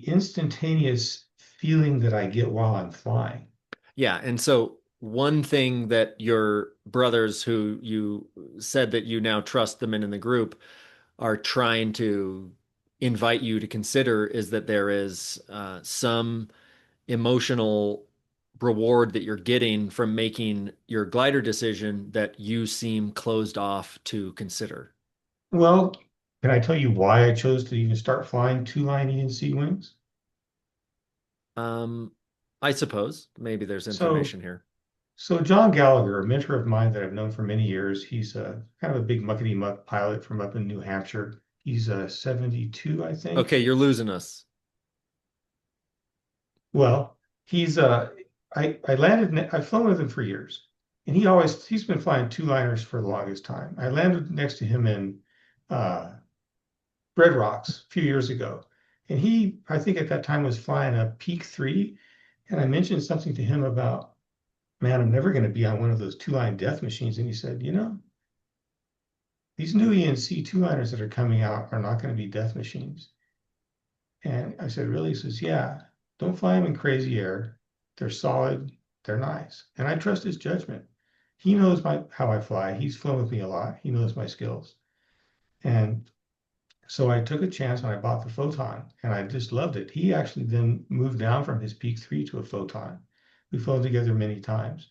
instantaneous feeling that I get while I'm flying. Yeah, and so one thing that your brothers, who you said that you now trust them in the group, are trying to invite you to consider is that there is some emotional reward that you're getting from making your glider decision that you seem closed off to consider. Well, can I tell you why I chose to even start flying two-line ENC wings? Um, I suppose maybe there's So, information here. so John Gallagher, a mentor of mine that I've known for many years, he's a kind of a big muckety muck pilot from up in New Hampshire. He's 72, I think. Okay, you're losing us. Well, he's I've flown with him for years, and he's been flying two liners for the longest time. I landed next to him in uh, Red Rocks a few years ago, and I think at that time was flying a Peak 3, and I mentioned something to him about, man, I'm never going to be on one of those two-line death machines, and he said, these new ENC two-liners that are coming out are not going to be death machines. And I said, really? He says, yeah, don't fly them in crazy air. They're solid, they're nice. And I trust his judgment. He knows how I fly. He's flown with me a lot. He knows my skills. And so I took a chance and I bought the Photon and I just loved it. He actually then moved down from his Peak 3 to a Photon. We've flown together many times.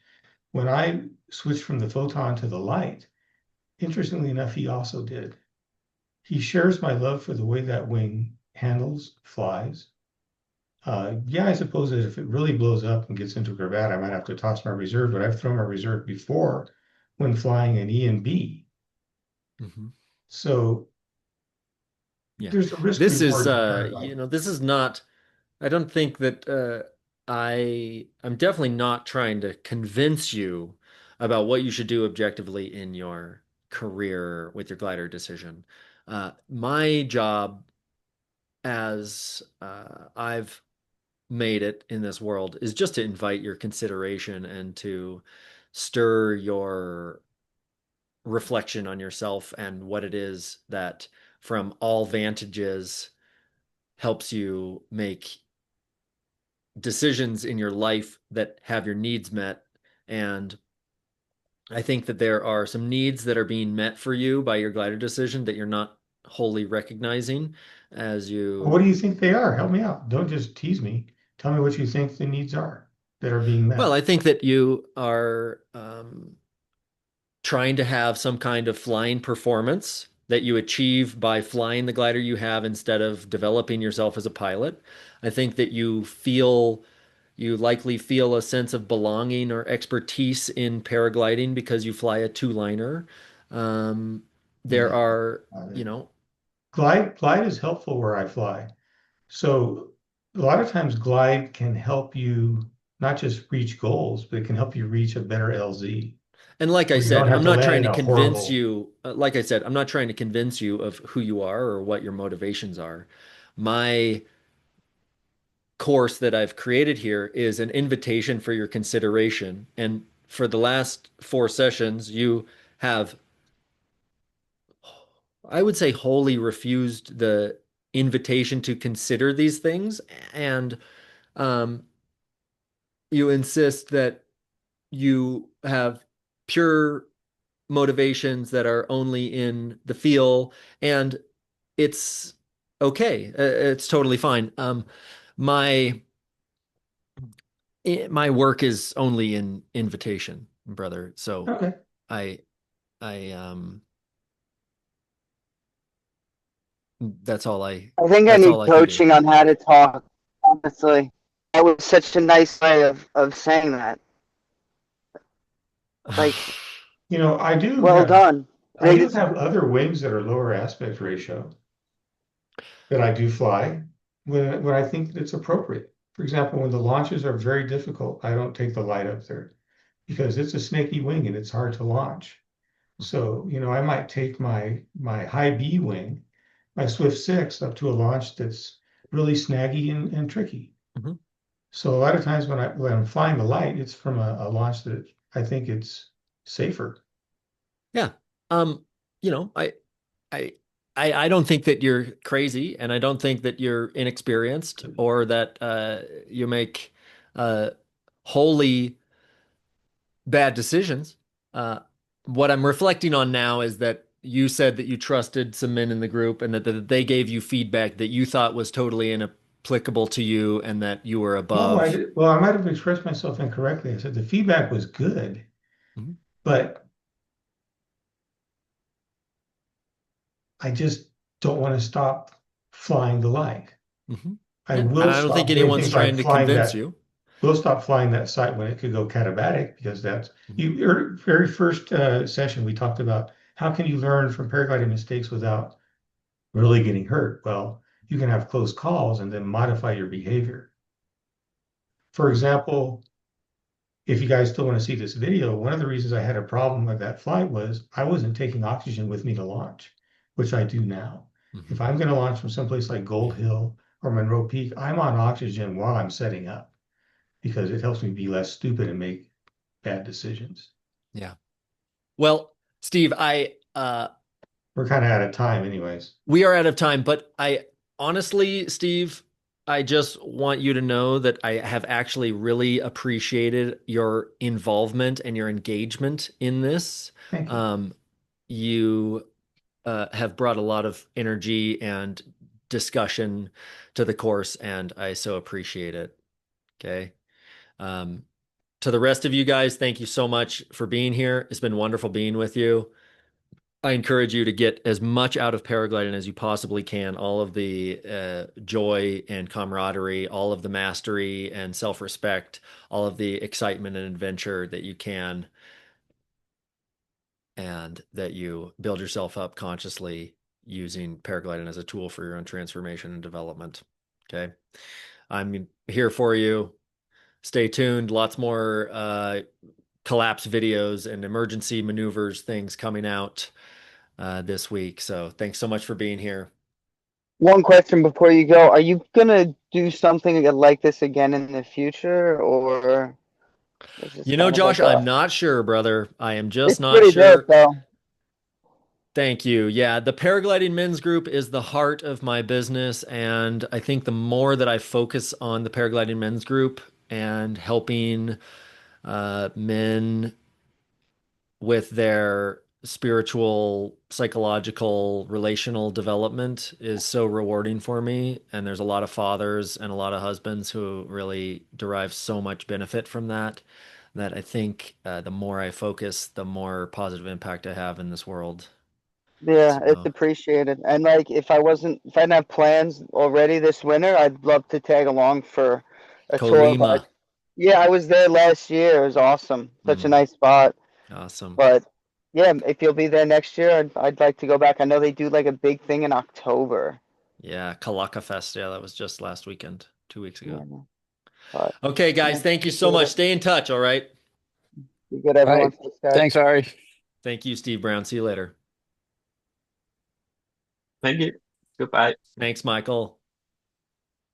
When I switched from the Photon to the Light, interestingly enough, he also did. He shares my love for the way that wing handles, flies. Yeah, I suppose that if it really blows up and gets into a cravat, I might have to toss my reserve, but I've thrown my reserve before when flying an E and B. Mhm. So Yeah. there's a risk This is reward to paragliding. this is not I don't think that I'm definitely not trying to convince you about what you should do objectively in your career with your glider decision. My job as I've made it in this world is just to invite your consideration and to stir your reflection on yourself and what it is that from all vantages helps you make decisions in your life that have your needs met and I think that there are some needs that are being met for you by your glider decision that you're not wholly recognizing as What you. do you think they are? Help me out. Don't just tease me. Tell me what you think the needs are that are being Well, met. I think that you are trying to have some kind of flying performance that you achieve by flying the glider you have instead of developing yourself as a pilot. I think that you likely feel a sense of belonging or expertise in paragliding because you fly a two-liner. Um, there No, are, not you it. know, Glide is helpful where I fly. So a lot of times glide can help you not just reach goals, but it can help you reach a better LZ and like I where you don't said, have I'm to not land trying in to a convince horrible. you, like I said, I'm not trying to convince you of who you are or what your motivations are. My course that I've created here is an invitation for your consideration. And for the last four sessions, you have, I would say, wholly refused the invitation to consider these things. And um, you insist that you have pure motivations that are only in the feel. And it's okay. It's totally fine. My my work is only in invitation, brother. So Okay. I I that's all I I think I that's need all I can do. coaching on how to talk, honestly. That was such a nice way of saying that. Like, well done. I do They, have other wings that are lower aspect ratio that I do fly when I think that it's appropriate. For example, when the launches are very difficult, I don't take the light up there because it's a snaky wing and it's hard to launch. So, I might take my high B wing, my Swift 6 up to a launch that's really snaggy and tricky. Mhm. So a lot of times when I'm flying the light, it's from a launch that I think it's safer. Yeah. Um, you know, I I don't think that you're crazy, and I don't think that you're inexperienced or that you make uh wholly bad decisions. Uh, what I'm reflecting on now is that you said that you trusted some men in the group and that they gave you feedback that you thought was totally inapplicable to you and that you were No, I above. did. Well, I might have expressed myself incorrectly. I said the feedback was good, Mhm, but I just don't want to stop flying the light. mhm. I Yeah, and will I don't think stop doing anyone's things like trying to convince you. we'll stop flying that site when it could go catabatic because that's Mhm, your very first session we talked about how can you learn from paragliding mistakes without really getting hurt? Well, you can have close calls and then modify your behavior. For mhm, example, if you guys still want to see this video, one of the reasons I had a problem with that flight was I wasn't taking oxygen with me to launch, which I do now. If mhm. I'm going to launch from someplace like Gold Hill or Monroe Peak, I'm on oxygen while I'm setting up because it helps me be less stupid and make bad decisions. Yeah. Well, Steve, We're kind of out of time, anyways. we are out of time, but I honestly, Steve, I just want you to know that I have actually really appreciated your involvement and your engagement in this. Thank you. Um, you have brought a lot of energy and discussion to the course, and I so appreciate it. Okay. Um, to the rest of you guys, thank you so much for being here. It's been wonderful being with you. I encourage you to get as much out of paragliding as you possibly can. All of the joy and camaraderie, all of the mastery and self-respect, all of the excitement and adventure that you can, and that you build yourself up consciously using paragliding as a tool for your own transformation and development. Okay. I'm here for you. Stay tuned. Lots more collapse videos and emergency maneuvers things coming out this week. So thanks so much for being here. one question before you go. Are you gonna do something like this again in the future, or is this You know, kind of Josh, like I'm a? not sure, brother. I am just It's not pretty dope, sure. though. Thank you. Yeah, the paragliding men's group is the heart of my business. And I think the more that I focus on the paragliding men's group and helping men with their spiritual, psychological, relational development is so rewarding for me. And there's a lot of fathers and a lot of husbands who really derive so much benefit from that, that I think the more I focus, the more positive impact I have in this world. Yeah, it's So, appreciated. And like if I didn't have plans already this winter, I'd love to tag along for a tour. But Colima. yeah, I was there last year. It was awesome. Such a Mm, nice spot. awesome. But yeah, if you'll be there next year, I'd like to go back. I know they do like a big thing in October. Yeah, Kalaka Fest. Yeah, that was just last weekend, 2 weeks ago. Yeah, but Okay, yeah, guys, thank you so appreciate much. it. Stay in touch, all right? Be good, All everyone. right. Thanks, guys. Thanks, Ari. Thank you, Steve Brown. See you later. Thank you. Goodbye. Thanks, Michael.